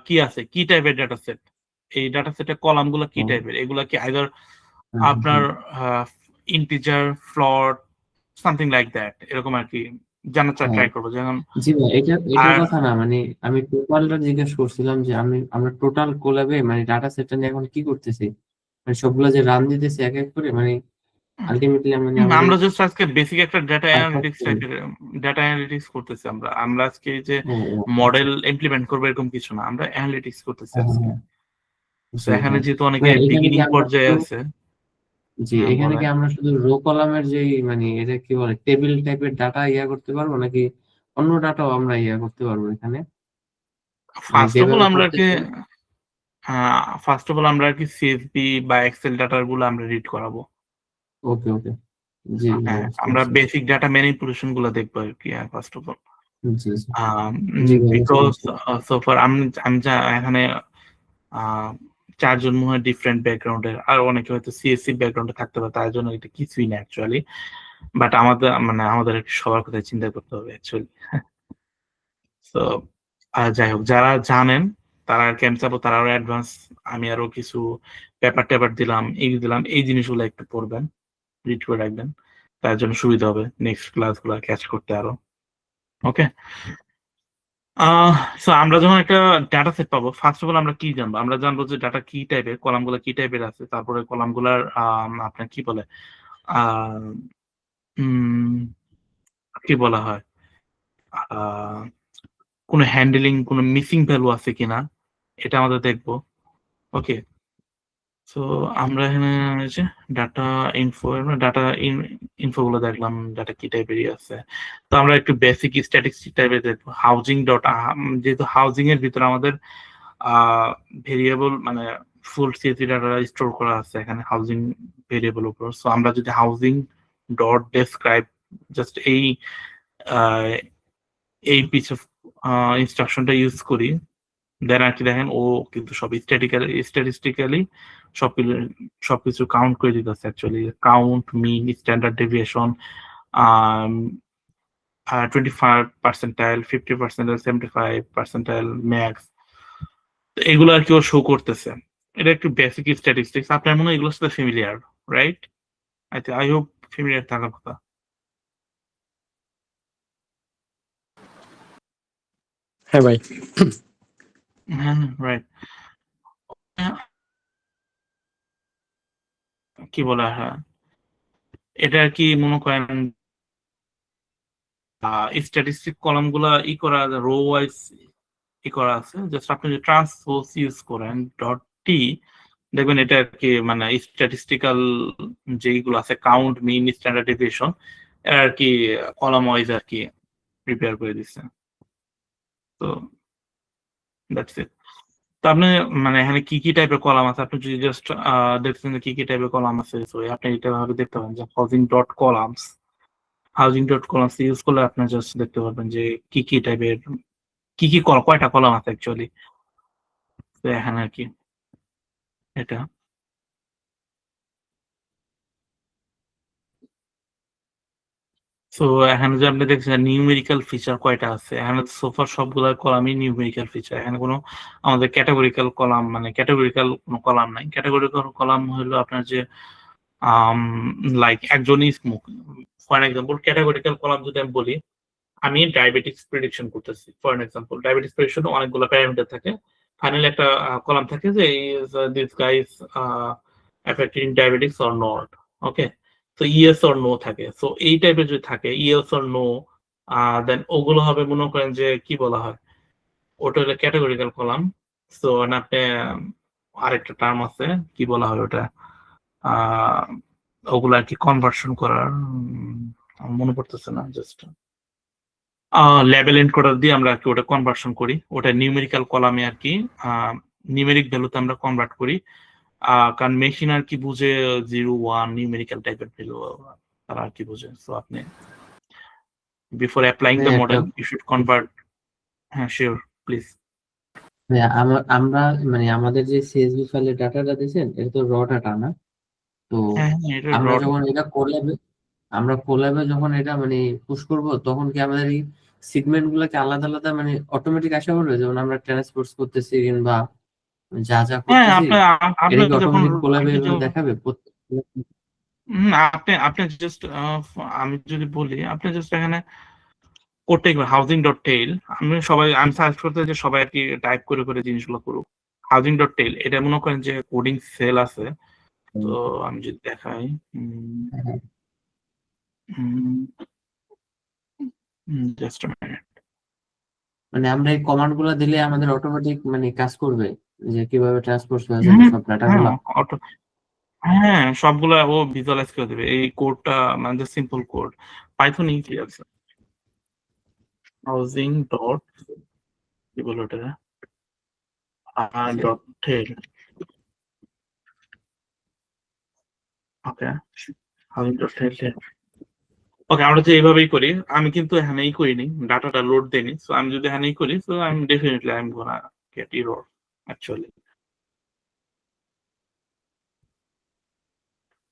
কি আছে, কি টাইপের ডাটা সেট, এই ডাটা সেটের কলাম গুলো কি টাইপের, এগুলা কি আইদার আপনার ইন্টিজার, ফ্লট, সামথিং লাইক দ্যাট, এরকম আর কি জানার ট্রাই করবো। যেমন জি ভাই, এটার আর কথা না, মানে আমি টোটালটা জিজ্ঞেস করছিলাম যে আমরা টোটাল কোল্যাবে মানে ডাটা সেটটা নিয়ে এখন কি করতেছি, মানে সবগুলো যে রান দিতেছি এক এক করে, মানে আলটিমেটলি মানে আমাদের আমরা জাস্ট আজকে বেসিক একটা পারপাস কি? ডাটা অ্যানালিটিক্স করতেছি। আমরা আজকে এই যে ও, আচ্ছা। মডেল ইমপ্লিমেন্ট করবো এরকম কিছু না, আমরা অ্যানালিটিক্স করতেছি হ্যাঁ, আজকে। হ্যাঁ, তো জি এখানে ভাই। যেহেতু অনেকে ভাই, এখানে কি বিগিনিং আমরা পর্যায়ে শুধু, আছে। জি এখানে কি বলেন। আমরা শুধু রো কলামের যে মানে এটা কি বলে টেবিল টাইপের ডাটা করতে পারবো, নাকি অন্য ডাটাও আমরা করতে পারবো এখানে, মানে ফার্স্ট অফ অল যেভাবে আমরা আর কি করতেছি? সিএসভি বা এক্সেল ডাটার গুলো আমরা রিড করাবো। ওকে, ওকে। জি ভাই, হ্যাঁ, বুঝতে আমরা পারছি। বেসিক ডাটা ম্যানিপুলেশন গুলো দেখবো আর কি ফার্স্ট অফ অল। জি, জি। জি ভাই, বুঝতে বিকজ পারছি। সোফার আমি যা এখানে আহ, চারজন মনে হয় ডিফারেন্ট ব্যাকগ্রাউন্ডের, আর অনেকে হয়তো সিএসসি ব্যাকগ্রাউন্ডে থাকতে পারে, তার জন্য এটা কিছুই না অ্যাকচুয়ালি। বাট আমাদের একটু সবার কথা চিন্তা করতে হবে অ্যাকচুয়ালি। তো যাই হোক, যারা জানেন তারা আর কি আমি চাবো তারা আরো অ্যাডভান্স, আমি আরো কিছু পেপার টেপার দিলাম, এই জিনিসগুলো একটু পড়বেন, রিড করে রাখবেন, তার জন্য সুবিধা হবে নেক্সট ক্লাসগুলো ক্যাচ করতে আরো। ওকে। সো আমরা যখন একটা ডাটা সেট পাবো, ফার্স্ট অফ অল আমরা কি জানবো, আমরা জানবো যে ডাটা কি টাইপের, কলামগুলো কি টাইপের আছে, তারপরে কলামগুলার আপনার কি বলে আহ কি বলা হয়, কোনো হ্যান্ডলিং, কোনো মিসিং ভ্যালু আছে কিনা, এটা আমাদের দেখবো। ওকে। তো আমরা এখানে যে ডাটা ইনফো গুলো দেখলাম, ডাটা কি টাইপের আছে। তো আমরা একটু বেসিক স্ট্যাটিস্টিক টাইপের দেখবো। যেহেতু হাউজিং এর ভিতরে আমাদের ভেরিয়েবল মানে ফুল সিএসভি ডাটা স্টোর করা আছে এখানে হাউজিং ভেরিয়েবল উপর। সো আমরা যদি হাউজিং ডট ডেসক্রাইব জাস্ট আহ, এই পিস অফ ইনস্ট্রাকশনটা ইউজ করি, দেন আর কি দেখেন ও কিন্তু সব স্ট্যাটিস্টিক্যালি সবকিছু সবকিছু কাউন্ট করে দিতেছে actually, count, mean, standard deviation, 25 percentile, 50 percentile, 75 percentile, max, এগুলো আর কি ও শো করতেছে। এটা একটু বেসিক স্ট্যাটিস্টিক্স, আপনার মনে হয় এগুলোর সাথে familiar, right? I hope familiar থাকার কথা। হ্যাঁ ভাই। হ্যাঁ, রাইট। কি বলা, হ্যাঁ, এটা আর কি মনে করেন স্ট্যাটিস্টিক কলাম গুলা করা রো ওয়াইজ করা আছে, জাস্ট আপনি যদি ট্রান্সপোজ ইউজ করেন ডট টি, দেখবেন এটা আর কি মানে স্ট্যাটিস্টিক্যাল যেগুলো আছে কাউন্ট, মিন, স্ট্যান্ডার্ড ডেভিয়েশন, এর আর কি কলাম ওয়াইজ আর কি প্রিপেয়ার করে দিচ্ছে। তো দ্যাটস ইট। তো আপনি মানে এখানে কি কি টাইপের কলাম আছে, আপনি যদি জাস্ট দেখছেন যে কি কি টাইপের কলাম আছে, তো আপনি এটা ভাবে দেখতে পারেন যে হাউজিং ডট কলামস ইউজ করলে আপনি জাস্ট দেখতে পারবেন যে কি কি টাইপের কয়টা কলাম আছে অ্যাকচুয়ালি। তো এখানে আর কি এটা সো এখানে যে আপনি দেখছেন নিউমেরিক্যাল ফিচার কয়টা আছে, এখানে সোফার সবগুলা কলামই নিউমেরিক্যাল ফিচার। এখানে কোনো আমাদের ক্যাটাগরিক্যাল কলাম মানে ক্যাটাগরিক্যাল কোনো কলাম নাই। ক্যাটাগরিক্যাল কলাম হলো আপনার যে লাইক একজনই smoke, for example categorical column যদি আমি বলি, আমি ডায়াবেটিক্স প্রেডিকশন করতেছি ফর এক্সাম্পল, ডায়াবেটিক্স প্রেডিকশন অনেকগুলো প্যারামিটার থাকে, ফাইনালি একটা কলাম থাকে যে this guys affected diabetics or not, okay. তো ইয়েস অর নো থাকে। সো এই টাইপের যদি থাকে ইয়েস অর নো, দেন ওগুলো হবে মনে করেন যে কি বলা হয়, ওটা হলো ক্যাটাগরিক্যাল কলাম। সো আপনি আরেকটা টার্ম আছে কি বলা হয় ওটা, ওগুলো আর কি কনভার্সন করার আমার মনে পড়তেছে না, জাস্ট লেভেল এনকোডার দিয়ে আমরা আর কি ওটা কনভার্সন করি, ওটা নিউমেরিক্যাল কলামে আর কি নিউমেরিক ভ্যালুতে আমরা কনভার্ট করি। কারণ মেশিন আর কি বুঝে 0 1 নিউমেরিক্যাল টাইপের ভ্যালু তারা আর কি বুঝে। সো আপনি বিফোর অ্যাপ্লাইং দ্য হ্যাঁ, মডেল একটা ইউ শুড কনভার্ট। হ্যাঁ শিওর প্লিজ। হ্যাঁ, আমরা মানে আমাদের যে সিএসভি ফাইলের ডাটাটা দিয়েছেন এটা তো র ডাটা না। তো হ্যাঁ হ্যাঁ এটা আমরা রড। যখন এটা কোল্যাবে যখন এটা মানে পুশ করব, তখন কি আমাদের এই সিগমেন্ট গুলোকে আলাদা আলাদা মানে অটোমেটিক আসা পড়বে, যেমন আমরা ট্রান্সপোর্ট করতেছি কিংবা যা যা হ্যাঁ করতেছি আপনি এটা কি যখন অটোমেটিক কোল্যাবে আপনি এভাবে যখন দেখাবে আপনি আপনি জাস্ট আমি যদি বলি আপনি জাস্ট এখানে করতে হাউজিং ডট টেইল, আমি সার্চ করতে যে সবাই আর কি টাইপ করে করে জিনিসগুলো করুক। হাউজিং ডট টেইল এটা মনে করেন যে কোডিং সেল আছে। তো আমি যদি দেখাই জাস্ট মানে আমরা এই কমান্ড গুলো দিলে আমাদের অটোমেটিক মানে কাজ করবে যে কিভাবে ট্রান্সপোর্ট হয়ে যাবে সব ডাটা গুলো। হ্যাঁ সবগুলা ও ভিজুয়ালাইজ করে দেবে। এই কোডটা মানে সিম্পল কোড, পাইথন ইজি আছে। হাউজিং ডট কি বলো এটা ডট টেল, ওকে হাউজিং ডট টেল। ওকে আমরা তো এইভাবেই করি, আমি কিন্তু এখানেই করিনি, ডাটাটা লোড দেইনি। সো আমি যদি এখানেই করি সো আমি definitely I am gonna get error actually.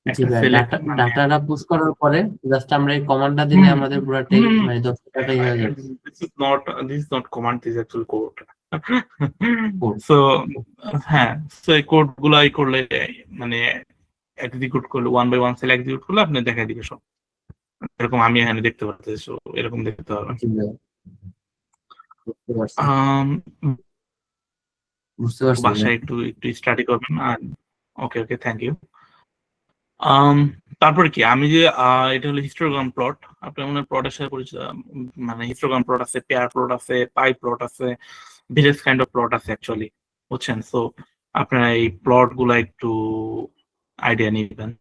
জি একটা ভাই, সিলেক্ট ডাটাটা পুশ করার পরে জাস্ট আমরা এই কমান্ডটা দিলে আমাদের পুরাটাই মানে 10 ডাটাই হয়ে যাবে। this is not command, this is actual code. Code. So হ্যাঁ, সো এই কোড গুলাই করলে মানে এক্সিকিউট করলে 1 বাই 1 সেল এক্সিকিউট করলে আপনি দেখাই দিবে সব। এরকম আমি এখানে দেখতে পাচ্ছি, সো এরকম দেখতে পারবেন। জি ভাই, বুঝতে পারছি। বুঝতে পারছি ভাই। বাসায় একটু স্টাডি করবেন। আর ওকে ওকে থ্যাংক ইউ। তারপরে কি আমি যে এটা হলো হিস্টোগ্রাম প্লট, আপনার মনে হয় প্লটের সাথে পরিচিত, মানে হিস্টোগ্রাম প্লট আছে, পেয়ার প্লট আছে, পাই প্লট আছে, ভেরিয়াস কাইন্ড অফ প্লট আছে অ্যাকচুয়ালি, বুঝছেন। সো আপনারা এই প্লট গুলা একটু আইডিয়া নিবেন।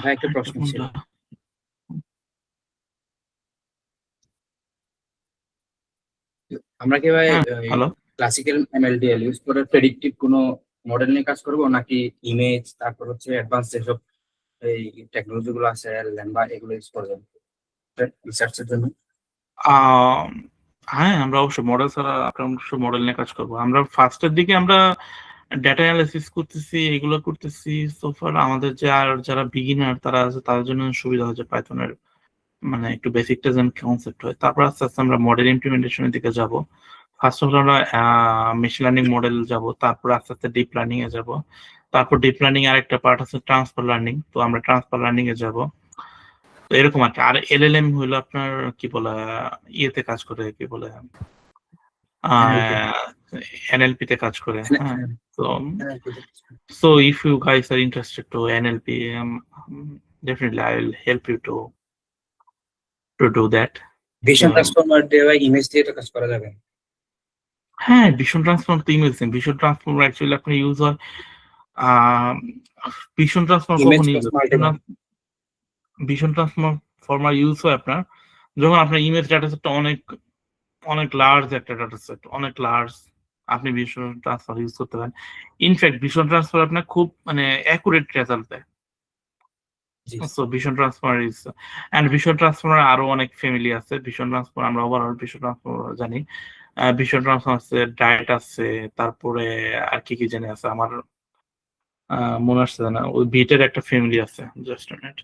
ভাই একটা প্রশ্ন ছিল। আমরা কি ভাই হ্যালো ক্লাসিক্যাল এমএলডিএল ইউজ করে প্রেডিক্টিভ কোনো মডেল নিয়ে কাজ করব, নাকি ইমেজ তারপর হচ্ছে অ্যাডভান্স যেসব এই টেকনোলজি গুলো আছে ল্যাম্বা এগুলো ইউজ করবেন রিসার্চের জন্য? হ্যাঁ আমরা অবশ্যই মডেল ছাড়া আমরা অবশ্যই মডেল নিয়ে কাজ করবো। আমরা ফার্স্টের দিকে আমরা ডেটা অ্যানালাইসিস করতেছি, এগুলো করতেছি। সোফার আমাদের যে আর যারা বিগিনার তারা আছে তাদের জন্য সুবিধা হচ্ছে পাইথনের মানে একটু বেসিকটা যেন কনসেপ্ট হয়। তারপর আস্তে আস্তে আমরা মডেল ইমপ্লিমেন্টেশনের দিকে যাব। ফার্স্ট অফ অল আমরা মেশিন লার্নিং মডেল যাব, তারপর আস্তে আস্তে ডিপ লার্নিং এ যাব, তারপর ডিপ লার্নিং আরেকটা পার্ট আছে ট্রান্সফার লার্নিং, তো আমরা ট্রান্সফার লার্নিং এ যাব। তো এরকম আর কি। আর এলএলএম হলো আপনার কি বলে ইয়েতে কাজ করে, কি বলে এনএলপি তে কাজ করে। হ্যাঁ so if you guys are interested to NLP, definitely I will help you to do that. Vision transformer দিয়ে ভাই ইমেজ দিয়ে তো কাজ করা যাবে? হ্যাঁ ভিশন ট্রান্সফর্ম তো ইমেজ, ভিশন ট্রান্সফর্ম অ্যাকচুয়ালি আপনার ইউজ হয় ভিশন ট্রান্সফর্ম কখন ইউজ হয়, ভিশন ট্রান্সফর্মার ইউজ হয় আপনার যখন আপনার ইমেজ ডাটা সেটটা অনেক লার্জ একটা ডাটা সেট, অনেক লার্জ, আপনি ভিশন ট্রান্সফার ইউজ করতে পারেন। ইনফ্যাক্ট ভিশন ট্রান্সফার আপনার খুব মানে অ্যাকুরেট রেজাল্ট দেয়। জি so vision transfer is and vision transfer আরো অনেক ফ্যামিলি আছে। ভিশন ট্রান্সফার আমরা ওভারঅল ভিশন ট্রান্সফার জানি। ভিশন ট্রান্সফার আছে, ডায়েট আছে, তারপরে আর কি কি জানি আছে আমার মনে আসছে না। ওই বিটের একটা ফ্যামিলি আছে, just minute.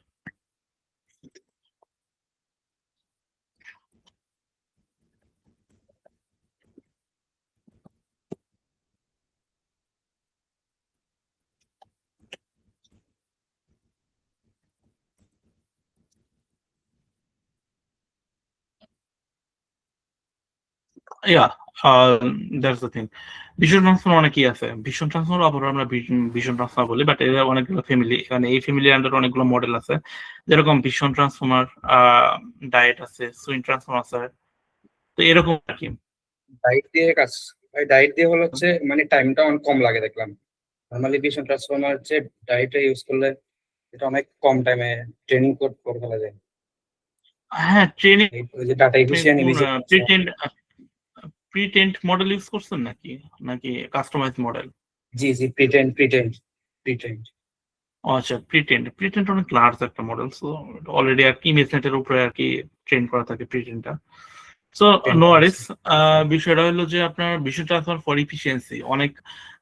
Yeah, that's the thing. Vision transfer অনেকই আছে। ভিশন ট্রান্সফার আবার আমরা ভিশন ট্রান্সফার বলি, বাট এর অনেকগুলো ফ্যামিলি, মানে এই ফ্যামিলির আন্ডার অনেকগুলো মডেল আছে। যেরকম ভিশন ট্রান্সফর্মার, ডায়েট আছে, সুইন ট্রান্সফর্মার আছে। তো এরকম আর কি। ডায়েট দিয়ে কাজ, ডায়েট দিয়ে হচ্ছে মানে টাইমটা অনেক কম লাগে দেখলাম। নর্মালি ভিশন ট্রান্সফর্মার হচ্ছে ডায়েটটা ইউজ করলে এটা অনেক কম টাইমে ট্রেনিং করে ফেলা যায়। হ্যাঁ, ট্রেনিং ওই যে ডাটা এফিসিয়েন্ট প্রিটেন্ট মডেল ইউজ করছেন নাকি কাস্টমাইজ মডেল? জি জি, প্রিটেন্ট। আচ্ছা, প্রিটেন্ট অনেক লার্জ একটা মডেল। সো অলরেডি আর কি ইমেজনেটের উপরে আর কি ট্রেন করা থাকে প্রিটেন্টটা। সো নো ওয়ারিস। বিষয়টা হলো যে আপনার ভিশন ট্রান্সফার ফর ইফিসিয়েন্সি অনেক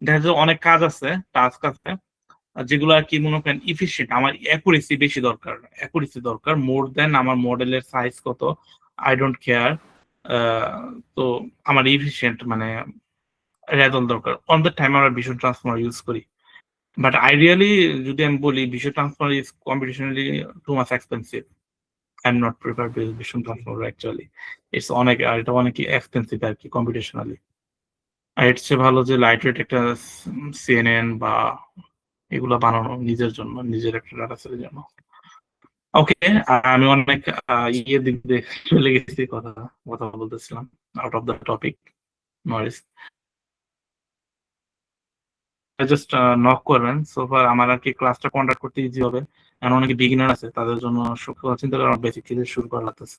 দেখা যায়, অনেক কাজ আছে, টাস্ক আছে যেগুলো আর কি মনে করেন ইফিসিয়েন্ট। আমার অ্যাকুরেসি বেশি দরকার মোর দেন আমার মডেলের সাইজ কত, আই ডোন্ট কেয়ার। তো আমার ইফিসিয়েন্ট মানে রেজাল্ট দরকার। অন দ্য টাইম আমরা ভিশন ট্রান্সফর্মার ইউজ করি। বাট আইডিয়ালি যদি আমি বলি, vision transformer is computationally too much expensive. I am not prefer vision transformer actually. এটা অনেক এক্সপেন্সিভ আর কি কম্পিটিশনালি। আর এর চেয়ে ভালো যে লাইট ওয়েট একটা সিএনএন বা এগুলা বানানো নিজের জন্য, নিজের একটা ডাটা সেটের জন্য। ওকে, আমি অনেক দিক দিয়ে চলে গেছি, কথা বলতেছিলাম out of the topic. Norris just knock করবেন। সো ফার আমার আর কি ক্লাসটা কন্ডাক্ট করতে ইজি হবে, কারণ অনেকে বিগিনার আছে, তাদের জন্য চিন্তা করে বেসিক থেকে শুরু করা লাগতেছে।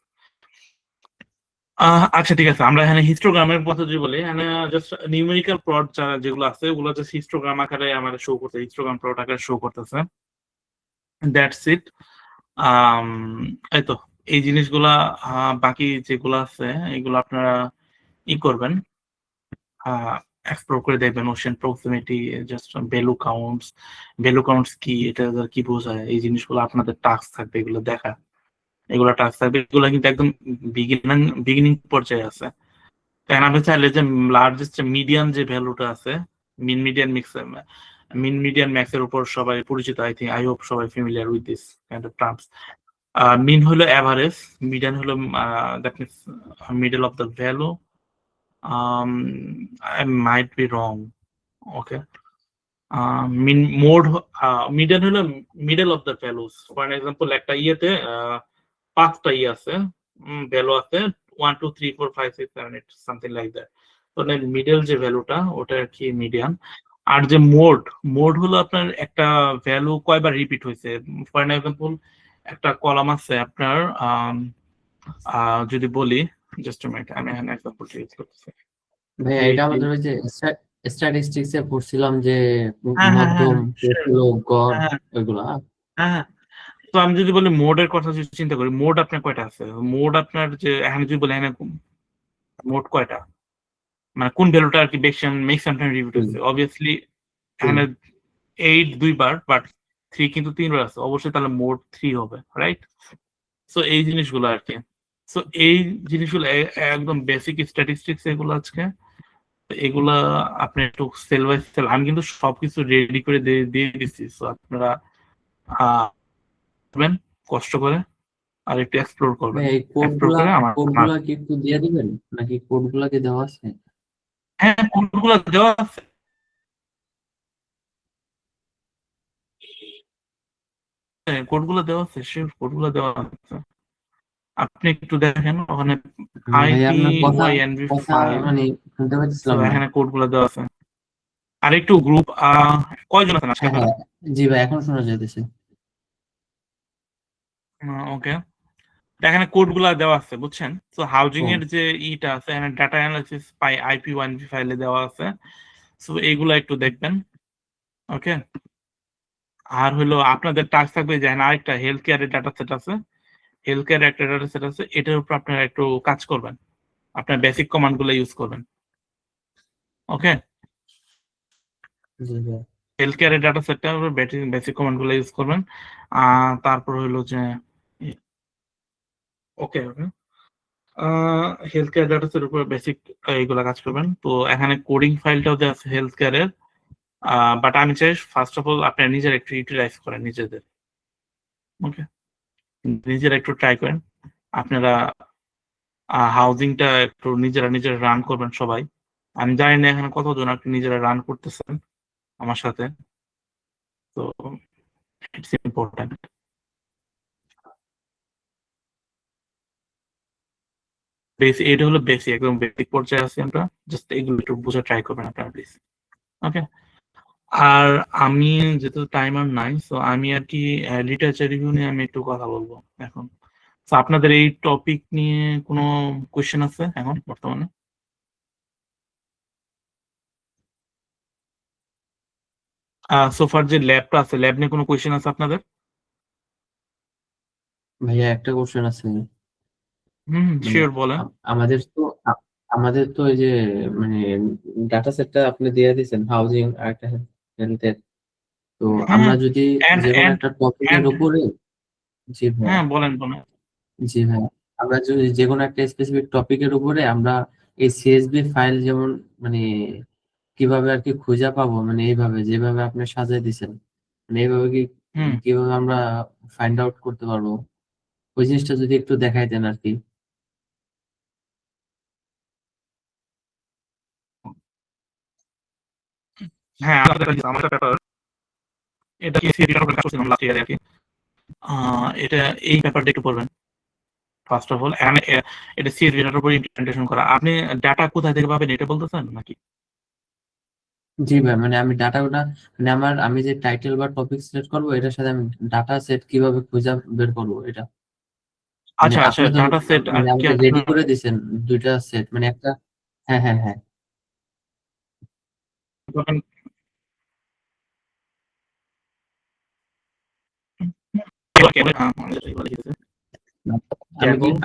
আচ্ছা ঠিক আছে, আমরা এখানে হিস্টোগ্রামের পদ্ধতি বলি। এখানে জাস্ট নিউমেরিক্যাল প্লট যেগুলো আছে ওগুলো জাস্ট হিস্টোগ্রাম আকারে আমাদের শো করতে, হিস্টোগ্রাম প্লট আকারে শো করতেছে। That's it. এই তো এই জিনিসগুলা। বাকি যেগুলো আছে এগুলো আপনারা ই করবেন, এক্সপ্লোর করে দেখবেন। Ocean proximity, just value counts কি, এটা কি বোঝায়, এই জিনিসগুলো আপনাদের টাস্ক থাকবে এগুলো দেখা। এগুলো টাস্ক থাকবে, এগুলো কিন্তু একদম বিগিনিং পর্যায়ে আছে। কারণ আপনি চাইলে যে লার্জেস্ট মিডিয়ান যে ভ্যালুটা আছে, মিন মিডিয়ান ম্যাক্সের উপর সবাই পরিচিত। আই হোপ সবাই familiar with this kind of terms. Mean হলো অ্যাভারেজ, মিডিয়ান হলো that means middle of the value. I might be wrong. Okay. Median হলো middle of the values. For example একটা ইয়েতে 5টা ইয়ে আছে, ভ্যালু আছে 1 2 3 4 5 6 7 8 সামথিং লাইক দ্যাট। তো মিডল যে ভ্যালুটা ওটা আর কি মিডিয়ান। আর যে মোড হলো আপনার একটা ভ্যালু কয়বার রিপিট হয়েছে। ফর এক্সাম্পল একটা কলাম আছে আপনার, যদি বলি, জাস্ট মিনিট, আমি এখানে এক্সাম্পল ইউজ করতেছি। ভাইয়া এটা আমাদের ওই যে স্ট্যাটিস্টিক্স এ পড়ছিলাম যে হ্যাঁ, হ্যাঁ, মধ্যম, sure. প্রফুল্ল, গড় হ্যাঁ, ওইগুলা। হ্যাঁ। তো আমি যদি বলি মোডের কথা যদি চিন্তা করি, মোড আপনার কয়টা আছে? মোড আপনার যে এখানে যদি বলি এখানে মোড কয়টা, মানে কোন ভ্যালুটা আর কি ম্যাক্সিমাম রিপিট হয়েছে। অবভিয়াসলি এখানে 8 2বার, বাট 3 কিন্তু 3বার আছে, অবশ্যই তাহলে মোড 3 হবে, রাইট? সো এই জিনিসগুলো আর কি। সো এই জিনিসগুলো একদম বেসিক স্ট্যাটিস্টিক্স এগুলো আজকে। এগুলা আপনি একটু সেল বাই সেল, আমি কিন্তু সবকিছু রেডি করে দিয়ে দিচ্ছি। সো আপনারা কষ্ট করে আর একটু এক্সপ্লোর করবেন। ভাই এই এক্সপ্লোর করে কোডগুলা কি একটু দিয়ে দিবেন নাকি কোডগুলা কি দেওয়া আছে? হ্যাঁ, কোডগুলো দেওয়া আছে। কোডগুলো দেওয়া আছে, শিওর কোডগুলো দেওয়া আছে। আপনি একটু দেখেন ওখানে ভাই আপনার কথা IPYNV5, মানে শুনতে তো পাচ্ছিলাম না। এখানে কোডগুলো দেওয়া আছে। আর একটু গ্রুপ কয়জন আছেন আজকে? হ্যাঁ জি ভাই, এখন শোনা যাইতেছে। ওকে, এখানে কোডগুলো দেওয়া আছে, বুঝছেন? তো হাউজিং এর যে ইটা আছে এখানে ডাটা অ্যানালিসিস পাই IP1V ফাইলে দেওয়া আছে। সো এইগুলা একটু দেখবেন। ওকে, আর হলো আপনাদের টাস্ক থাকবে যে না আরেকটা হেলথ কেয়ারের ডাটা সেট আছে, হেলথ কেয়ার একটা ডাটা সেট আছে, এটার উপর আপনারা একটু কাজ করবেন, আপনার বেসিক কমান্ড গুলো ইউজ করবেন। ওকে, জি ভাইয়া। হেলথ কেয়ারের ডাটা সেটটা বেসিক কমান্ড গুলো ইউজ করবেন। তারপর হলো যে ওকে ওকে হেলথ কেয়ার ডাটা সেটের উপর বেসিক এইগুলা কাজ করবেন। তো এখানে কোডিং ফাইলটাও দেওয়া আছে হেলথ কেয়ারের, বাট আমি চাই ফার্স্ট অফ অল আপনারা নিজের একটু ইউটিলাইজ করেন নিজেদের। ওকে, নিজেরা একটু ট্রাই করেন, আপনারা হাউজিংটা একটু নিজেরা রান করবেন সবাই। আমি জানি না এখানে কতজন আপনি নিজেরা রান করতেছেন আমার সাথে, তো ইটস ইম্পর্টেন্ট। এটা হলো বেসিক, একদম বেসিক পর্যায়ে আছি আমরা, জাস্ট এগুলো একটু বুঝে ট্রাই করবেন আপনারা প্লিজ। ওকে, আর আমি যেহেতু টাইম আর নাই, সো আমি আর কি লিটারেচার রিভিউ নিয়ে আমি একটু কথা বলবো এখন। তো আপনাদের এই টপিক নিয়ে কোনো কোয়েশ্চেন আছে এখন বর্তমানে? সোফার যে ল্যাবটা আছে, ল্যাব নিয়ে কোনো কোয়েশ্চেন আছে আপনাদের? ভাইয়া একটা কোশ্চেন আছে। মানে শিওর বলেন। আমাদের তো এই যে মানে ডাটা সেটটা আপনি দিয়ে দিয়েছেন হাউজিং আর একটা হেলথের, তো আমরা যদি and যে কোনো and একটা টপিকের and উপরে, জি ভাইয়া, হ্যাঁ বলেন বলেন। জি ভাইয়া, আমরা যদি যে কোনো একটা স্পেসিফিক টপিকের উপরে আমরা এই সিএসভি ফাইল যেমন মানে কিভাবে আর কি খুঁজে পাবো, মানে এইভাবে যেভাবে আপনি সাজিয়ে দিয়েছেন, মানে এইভাবে হুম কিভাবে আমরা ফাইন্ড আউট করতে পারবো, ওই জিনিসটা যদি একটু দেখাইতেন আর কি। হ্যাঁ আমার পেপার, এটা কি সিরিয়াল কাজ করছিলাম লাস্ট ইয়ারে আর কি। এটা এই পেপারটা একটু পড়বেন ফার্স্ট অফ অল। এটা সিএসভি ডাটার উপর ইমপ্লিমেন্টেশন করা। আপনি ডাটা কোথায় থেকে পাবেন এটা বলতেছেন নাকি? জি ভাই, মানে আমি ডাটাটা মানে আমি যে টাইটেল বা টপিক সিলেক্ট করবো এটার সাথে আমি ডাটা সেট কিভাবে খুঁজে বের করবো এটা, মানে আচ্ছা আচ্ছা, আপনি তো ডাটা সেট আর মানে কি আমাকে রেডি আপনার করে দিয়েছেন দুইটা সেট, মানে একটা, হ্যাঁ হ্যাঁ হ্যাঁ,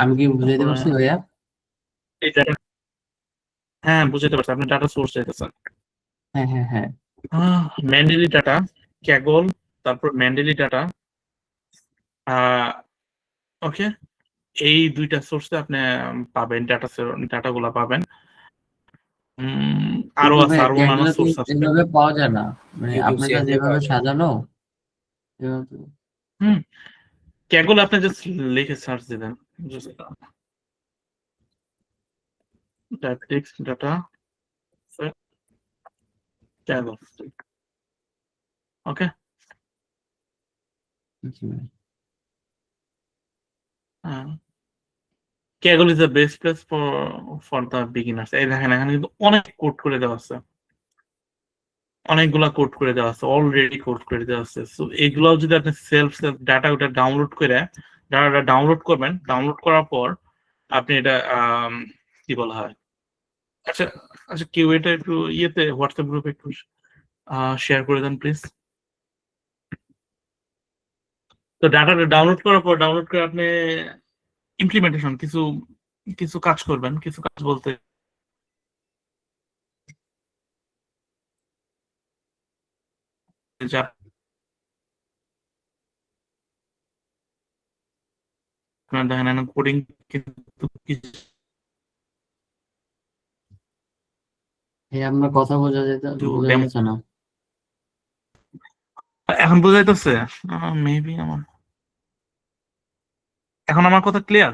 আমি কি বুঝাইতে পারছি ভাইয়া? হ্যাঁ বুঝতে পারছি, আপনি ডাটা সোর্স চাইতেছেন। হ্যাঁ হ্যাঁ হ্যাঁ, ম্যান্ডেলি ডাটা, ক্যাগল, তারপর ম্যান্ডেলি ডাটা, ওকে, এই দুইটা সোর্সে আপনি পাবেন ডাটাগুলো পাবেন। আরো কিন্তু আছে, ভাইয়া আরো অন্যান্য ক্যাগগুলো তো সোর্স আছে। এভাবে পাওয়া যায় না, মানে ইউটিউব আপনারটা সিআর দিয়ে যেভাবে পাওয়া যায়। সাজানো এভাবে হুম ক্যাগল আপনি জাস্ট লিখে সার্চ দিবেন, ডায়াবেটিক্স ডাটা ক্যাগল। ওকে, জি ভাই। Kaggle is the best place for the beginners. এই দেখেন এখানে কিন্তু অনেক কোড করে দেওয়া আছে, অনেকগুলা কোড করে দেওয়া আছে, অলরেডি কোড করে দেওয়া আছে। সো এগুলো যদি আপনি সেলফ ডাটা ওটা ডাউনলোড করে ডাটাটা ডাউনলোড করবেন, ডাউনলোড করার পর আপনি এটা কি বলা হয়, আচ্ছা আচ্ছা কেউ এটা একটু ইয়েতে হোয়াটসঅ্যাপ গ্রুপে একটু শেয়ার করে দেন প্লিজ। তো ডাটাটা ডাউনলোড করার পর ডাউনলোড করে আপনি ইমপ্লিমেন্টেশন কিছু কিছু কাজ করবেন, কিছু কাজ বলতে যে আপনার দেখেন কোডিং কিন্তু এই আপনার কথা বোঝা বোঝা ডেমো যাচ্ছে না। এখন বোঝাইতেছে মেবি এখন আমার কথা ক্লিয়ার?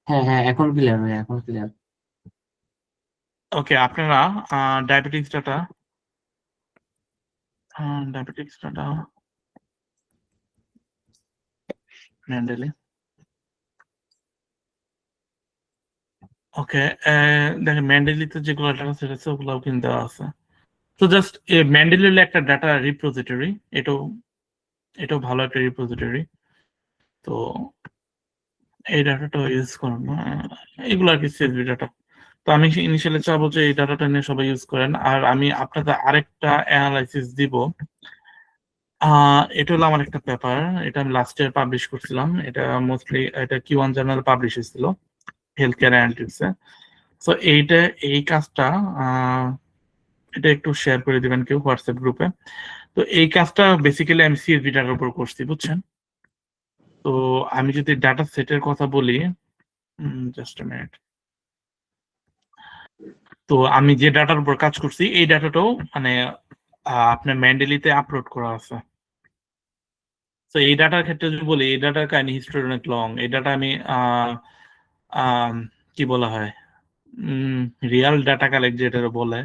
হ্যাঁ হ্যাঁ, এখন ক্লিয়ার ভাই, এখন ক্লিয়ার। ওকে, আপনারা ডায়াবেটিক্স ডাটা ম্যান্ডেলি, ওকে, দেখেন ম্যান্ডেলিতে যেগুলো ডাটা সেট আছে ওগুলো কিন্তু দেওয়া আছে। তো জাস্ট ম্যান্ডেলি হলো একটা ডাটা রিপোজিটরি, এটাও ভালো একটা রিপোজিটরি। তো এই ডাটাটা ইউজ করুন, এগুলো আর কি সিএসভি ডাটা। তো আমি ইনিশিয়ালি চাবো যে এই ডাটাটা নিয়ে সবাই ইউজ করেন। আর আমি আপনাদের আরেকটা অ্যানালাইসিস দিব, এটা হলো আমার একটা পেপার, এটা আমি লাস্ট ইয়ার পাবলিশ করছিলাম। এটা মোস্টলি এটা Q1 জার্নাল পাবলিশ হয়েছিল হেলথ কেয়ার অ্যানালিটিক্সে। সো এই কাজটা এটা একটু শেয়ার করে দিবেন কেউ হোয়াটসঅ্যাপ গ্রুপে। তো এই কাজটা বেসিক্যালি আমি CSV ডাটার উপর করছি, বুঝছেন? তো আমি যদি ডাটা সেটের কথা বলি, জাস্ট এ মিনিট। তো আমি যে ডাটার উপর কাজ করছি এই ডাটাটাও মানে আপনার ম্যান্ডেলিতে আপলোড করা আছে। তো এই ডাটার ক্ষেত্রে যদি বলি, এই ডাটার কাহিনী হিস্ট্রি অনেক লং। এই ডাটা আমি কি বলা হয়, রিয়াল ডাটা কালেক্ট যেটা বলে,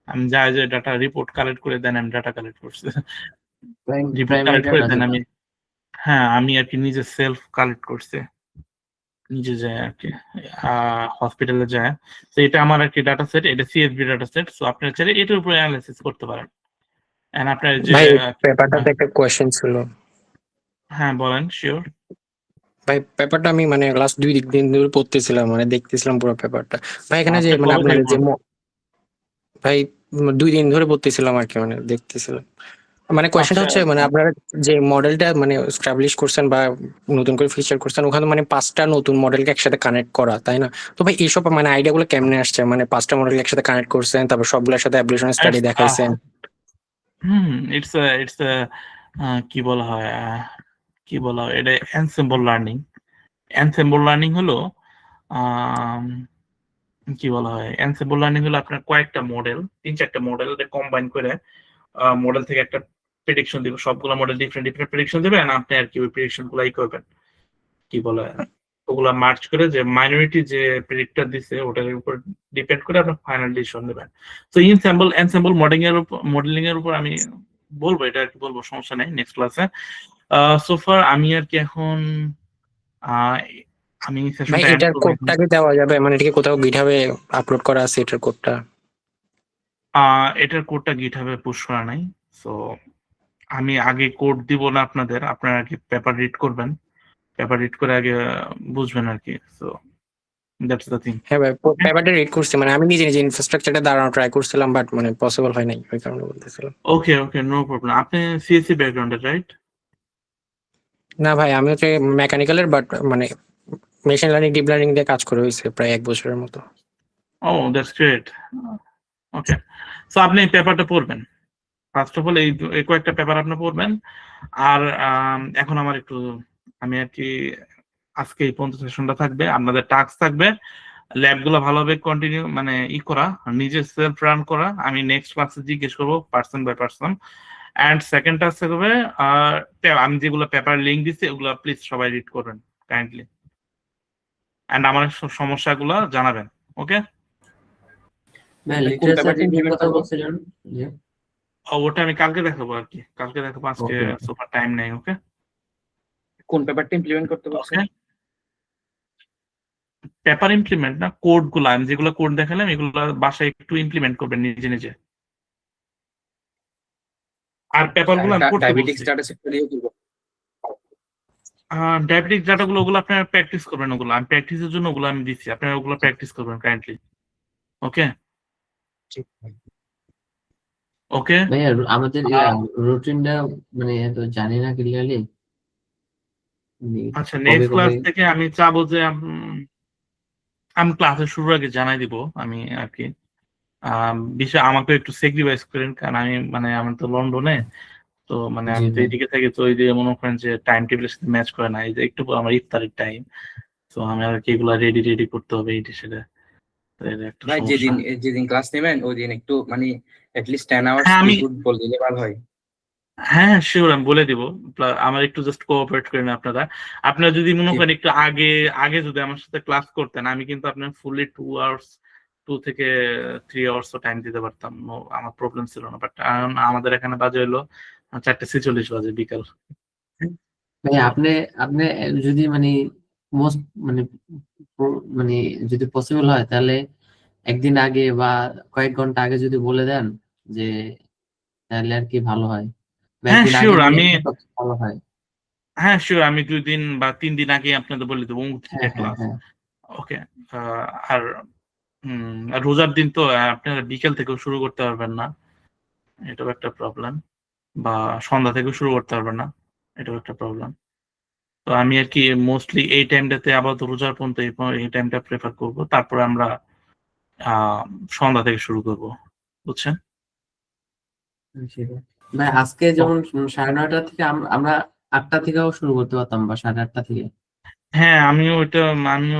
আমি যাই যে ডাটা রিপোর্ট কালেক্ট করে দেন, আমি ডাটা কালেক্ট করছি। রিপোর্ট প্রাইমারি কালেক্ট করে ডাটা দেন যেটা। আমি, হ্যাঁ আমি আর কি নিজে সেলফ কালেক্ট করছি, নিজে যায় আর কি হসপিটালে যায়। তো এটা আমার আর কি ডাটা সেট, এটা CSV ডাটা সেট। সো আপনারা চাইলে এটার উপর অ্যানালাইসিস করতে পারেন। এন্ড আপনার যে ভাই পেপারটাতে একটা কোয়েশ্চেন ছিল। হ্যাঁ বলেন, শিওর। ভাই পেপারটা আমি মানে লাস্ট 2 দিন ধরে পড়তেছিলাম, মানে দেখতেছিলাম পুরো পেপারটা। ভাই এখানে যে আপনি মানে কবে থেকে আপনাদের যে পড়ছেন? ভাই 2 দিন ধরে পড়তেছিলাম আর কি, মানে দেখতেছিলাম। মানে কোয়েশ্চেনটা আচ্ছা হচ্ছে মানে আপনারা যে মডেলটা মানে এস্টাবলিশ করছেন বা নতুন করে ফিচার করছেন, ওখানে মানে 5টা নতুন মডেলকে একসাথে কানেক্ট করা, তাই না? তো ভাই এইসব মানে আইডিয়াগুলো কেমনে আসছে? মানে 5টা মডেল একসাথে কানেক্ট করছেন, তারপর সবগুলোর সাথে অ্যাপ্লিকেশন স্টাডি দেখাইছেন। ইটস ইটস কি বলা হয় কি বলা হয় এটা এনসেম্বল লার্নিং। এনসেম্বল লার্নিং হলো আম, কি বলা হয়, এনসেম্বল লার্নিং হলো আপনার কয়েকটা মডেল, 3-4টা মডেল কম্বাইন করে মডেল থেকে একটা প্রেডিকশন দিবে। সবগুলো মডেল ডিফারেন্ট ডিফারেন্ট প্রেডিকশন দিবে, আর আপনি আর কি ওই প্রেডিকশন গুলাই করবেন, কি বলে ওগুলা মার্চ করে যে মাইনরিটি যে প্রেডিক্টর দিছে ওটার উপর ডিপেন্ড করে আপনার ফাইনাল ডিসিশন নেবেন। তো এনসেম্বল মডেলিং এর উপর আমি বলবো, এটা আর কি বলবো, সমস্যা নেই নেক্সট ক্লাসে। সোফার আমি আর কি এখন আহ, আমি ভাই সেশনটা এন্ড এটার করবো এখন। কোডটা কি দেওয়া যাবে? মানে এটা কি কোথাও গিটহাবে আপলোড করা আছে এটার কোডটা? এটার কোডটা গিটহাবে পুশ করা নাই। সো আমি আগে কোড দিব না আপনাদের, আপনারা আর কি পেপার রিড করবেন, পেপার রিড করে আগে বুঝবেন আর কি। So that's the thing. হ্যাঁ ভাই, পেপারটা রিড করছি, মানে আমি নিজে নিজে ইনফ্রাস্ট্রাকচারটা দাঁড়ানো ট্রাই করছিলাম, বাট মানে পসিবল হয় নাই, ওই কারণে বলতেছিলাম। ওকে ওকে, নো প্রবলেম। আপনি CSC ব্যাকগ্রাউন্ডে, রাইট? না ভাই, আমি হচ্ছে মেকানিক্যালের, বাট মানে মেশিন লার্নিং ডিপ লার্নিং দিয়ে কাজ করে হয়েছে প্রায় 1 বছরের মতো। ও দ্যাটস গ্রেট। ওকে, সো আপনি এই পেপারটা পড়বেন। ফার্স্ট অফ অল এই কয়েকটা পেপার আপনি পড়বেন। আর এখন আমার একটু, আমি আর কি আজকে এই পর্যন্ত সেশনটা থাকবে, আপনাদের টাস্ক থাকবে ল্যাব গুলো ভালোভাবে কন্টিনিউ মানে করা, নিজে সেলফ রান করা। আমি নেক্সট ক্লাসে জিজ্ঞেস করবো person by person. And second task থাকবে আমি যেগুলো পেপার লিঙ্ক দিচ্ছি ওগুলো প্লিজ সবাই রিড করবেন কাইন্ডলি, এন্ড আমার সমস্যাগুলো জানাবেন। ওকে, ভাই কোন লিটারেচার পেপারটি নিয়ে ইমপ্লিমেন্ট কথা করবো? বলছিলেন যে। ওটা আমি কালকে দেখাবো আর কি, কালকে দেখাবো, আজকে ওকে সুপার টাইম নেই। ওকে কোন পেপারটি ইমপ্লিমেন্ট করতে বলছেন? ওকে, পেপার ইমপ্লিমেন্ট না, কোড গুলো আমি যেগুলো কোড দেখালাম এগুলো বাসায় একটু ইমপ্লিমেন্ট করবেন নিজে নিজে। আর পেপার গুলো আমি পড়তে ডায়াবেটিক্স বলছি। ডাটা সেট দিয়ে করবো? ডায়াবেটিক ডাটা গুলো ওগুলো আপনারা প্র্যাকটিস করবেন, ওগুলো আমি প্র্যাকটিসের জন্য ওগুলো আমি দিচ্ছি, আপনারা ওগুলো প্র্যাকটিস করবেন কাইন্ডলি। ওকে ঠিক আছে। ওকে, ভাইয়া আমাদের রুটিনটা মানে এত জানি না ক্লিয়ারলি, আচ্ছা কবে নেক্সট কবে। ক্লাস থেকে আমি চাবো যে আমি ক্লাসের শুরুর আগে জানাই দিব আমি আর কি। বিষয় আমাকে একটু সেক্রিফাইস করেন, কারণ আমি মানে আমি তো লন্ডনে, তো মানে জি আমি তো ভাই। এইদিকে থাকি, তো ওই যে মনে করেন যে টাইম টেবিলের সাথে ম্যাচ করে না, এই যে একটু পর আমার ইফতারের টাইম, তো আমি আর কি এগুলা রেডি করতে হবে এইটা সেটা, তো এটা একটা ভাই সমস্যা। যেদিন ক্লাস নেবেন ওই দিন একটু মানে লিস্ট 10 আওয়ার্স হ্যাঁ আমি, ইনপুট বলে দিলে ভালো হয়। হ্যাঁ শিওর আমি বলে দিব। আমার একটু জাস্ট কোঅপারেট করেন আপনারা। আপনারা যদি মনে জি করেন একটু আগে আগে যদি আমার সাথে ক্লাস করতেন, আমি কিন্তু আপনার ফুললি 2 আওয়ার্স, 2 থেকে 3 আওয়ার্স টাইম দিতে পারতাম, আমার প্রবলেম ছিল না। বাট আমাদের এখানে বাজে হলো 4:46 বাজে বিকাল। ভাই আপনি আপনি যদি মানে মোস্ট মানে মানে যদি পসিবল হয় তাহলে একদিন আগে বা কয়েক ঘন্টা আগে যদি বলে দেন যে, তাহলে আর কি ভালো হয়, বা হ্যাঁ একদিন আগে শিওর নিয়ে আমি, গেলে সবচেয়ে ভালো হয়। হ্যাঁ শিওর আমি 2 দিন বা 3 দিন আগে আপনাদের বলে দেবো অমুক দিকে হ্যাঁ হ্যাঁ ক্লাস। হ্যাঁ। ওকে, আর আর রোজার দিন তো আপনারা বিকেল থেকেও শুরু করতে পারবেন না, এটাও একটা প্রবলেম। বা সন্ধ্যা থেকে শুরু করতে পারবে না, এটাও একটা প্রবলেম। তো আমি আর কি মোস্টলি এই টাইমটাতে আপাতত রোজার পর্যন্ত এই টাইমটা প্রেফার করব, তারপরে আমরা সন্ধ্যা থেকে শুরু করব, বুঝছেন? ভাই আজকে যেমন 9:30 থেকে আমরা 8টা থেকেও শুরু করতে পারতাম, বা 8:30 থেকে। হ্যাঁ, আমিও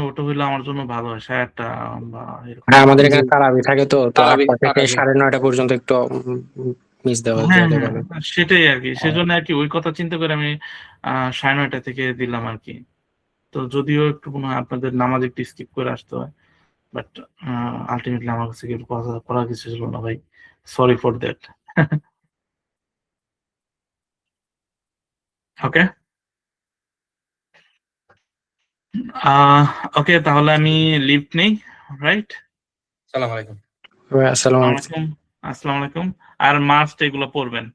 ওটা হইলে আমার জন্য ভালো হয়, 8:30 বা এরকম। হ্যাঁ, আমাদের এখানে তারাবি থাকে, তো তারাবি, 8টা থেকে তারাবি। 9:30 পর্যন্ত একটু মিস দেওয়া হ্যাঁ যেতে হ্যাঁ, পারে। সেটাই আর কি, সেজন্য আর কি ওই কথা চিন্তা করে আমি 9:30 থেকে দিলাম আর কি। তো যদিও একটু মনে হয় আপনাদের নামাজ একটু স্কিপ করে আসতে হয়, বাট আলটিমেটলি আমার কাছে কিছু করার কিছু ছিল না ভাই, সরি ফর দ্যাট। ওকে ওকে, তাহলে আমি লিভ নেই, রাইট? সালাম আলাইকুম। আসসালামু আলাইকুম। আসসালামু আলাইকুম। আর মাস্ট এগুলো পড়বেন,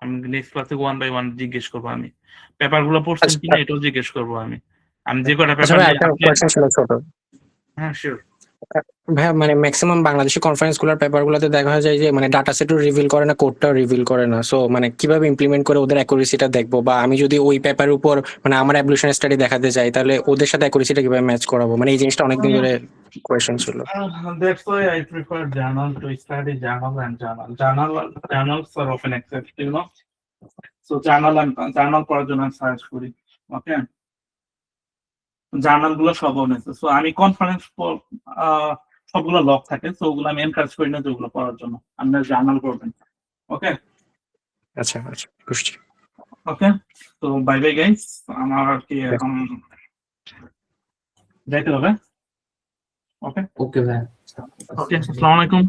আমি নেক্সট ক্লাসে 1 বাই 1 জিজ্ঞেস করবো, আমি পেপার গুলো পড়ছেন আচ্ছা কিনা এটাও জিজ্ঞেস করবো আমি যে কটা আচ্ছা পেপার ভাই, নিয়ে একটা আপনি। কোয়েশ্চেন ছিল ছোট। হ্যাঁ শিওর। ভাইয়া মানে ম্যাক্সিমাম বাংলাদেশি কনফারেন্স গুলোর পেপার গুলোতে দেখা যায় যে মানে ডাটা সেটও রিভিল করে না, কোডটাও রিভিল করে না। সো মানে কিভাবে ইমপ্লিমেন্ট করে ওদের অ্যাকুরেসিটা দেখবো, বা আমি যদি ওই পেপারের উপর মানে আমার অ্যাবলিউশন স্টাডি দেখাতে চাই, তাহলে ওদের সাথে অ্যাকুরেসিটা কিভাবে ম্যাচ করাবো? মানে এই জিনিসটা অনেকদিন ধরে কোয়েশ্চেন ছিল। That's why I prefer journal to study journal and journals are often accepted, you know. So journal পড়ার জন্য সার্চ করি, ওকে? জার্নাল গুলো সব আছে। সো আমি কনফারেন্স সবগুলো লক থাকে, সো ওগুলো আমি এনকারেজ করি না যে ওগুলো পড়ার জন্য, আপনারা জার্নাল পড়বেন, ওকে? আচ্ছা আচ্ছা, বুঝছি। ওকে, তো বাই বাই গাইস, আমার আর কি এখন যাইতে হবে। ওকে ওকে ভাই। ওকে, আসসালামু আলাইকুম।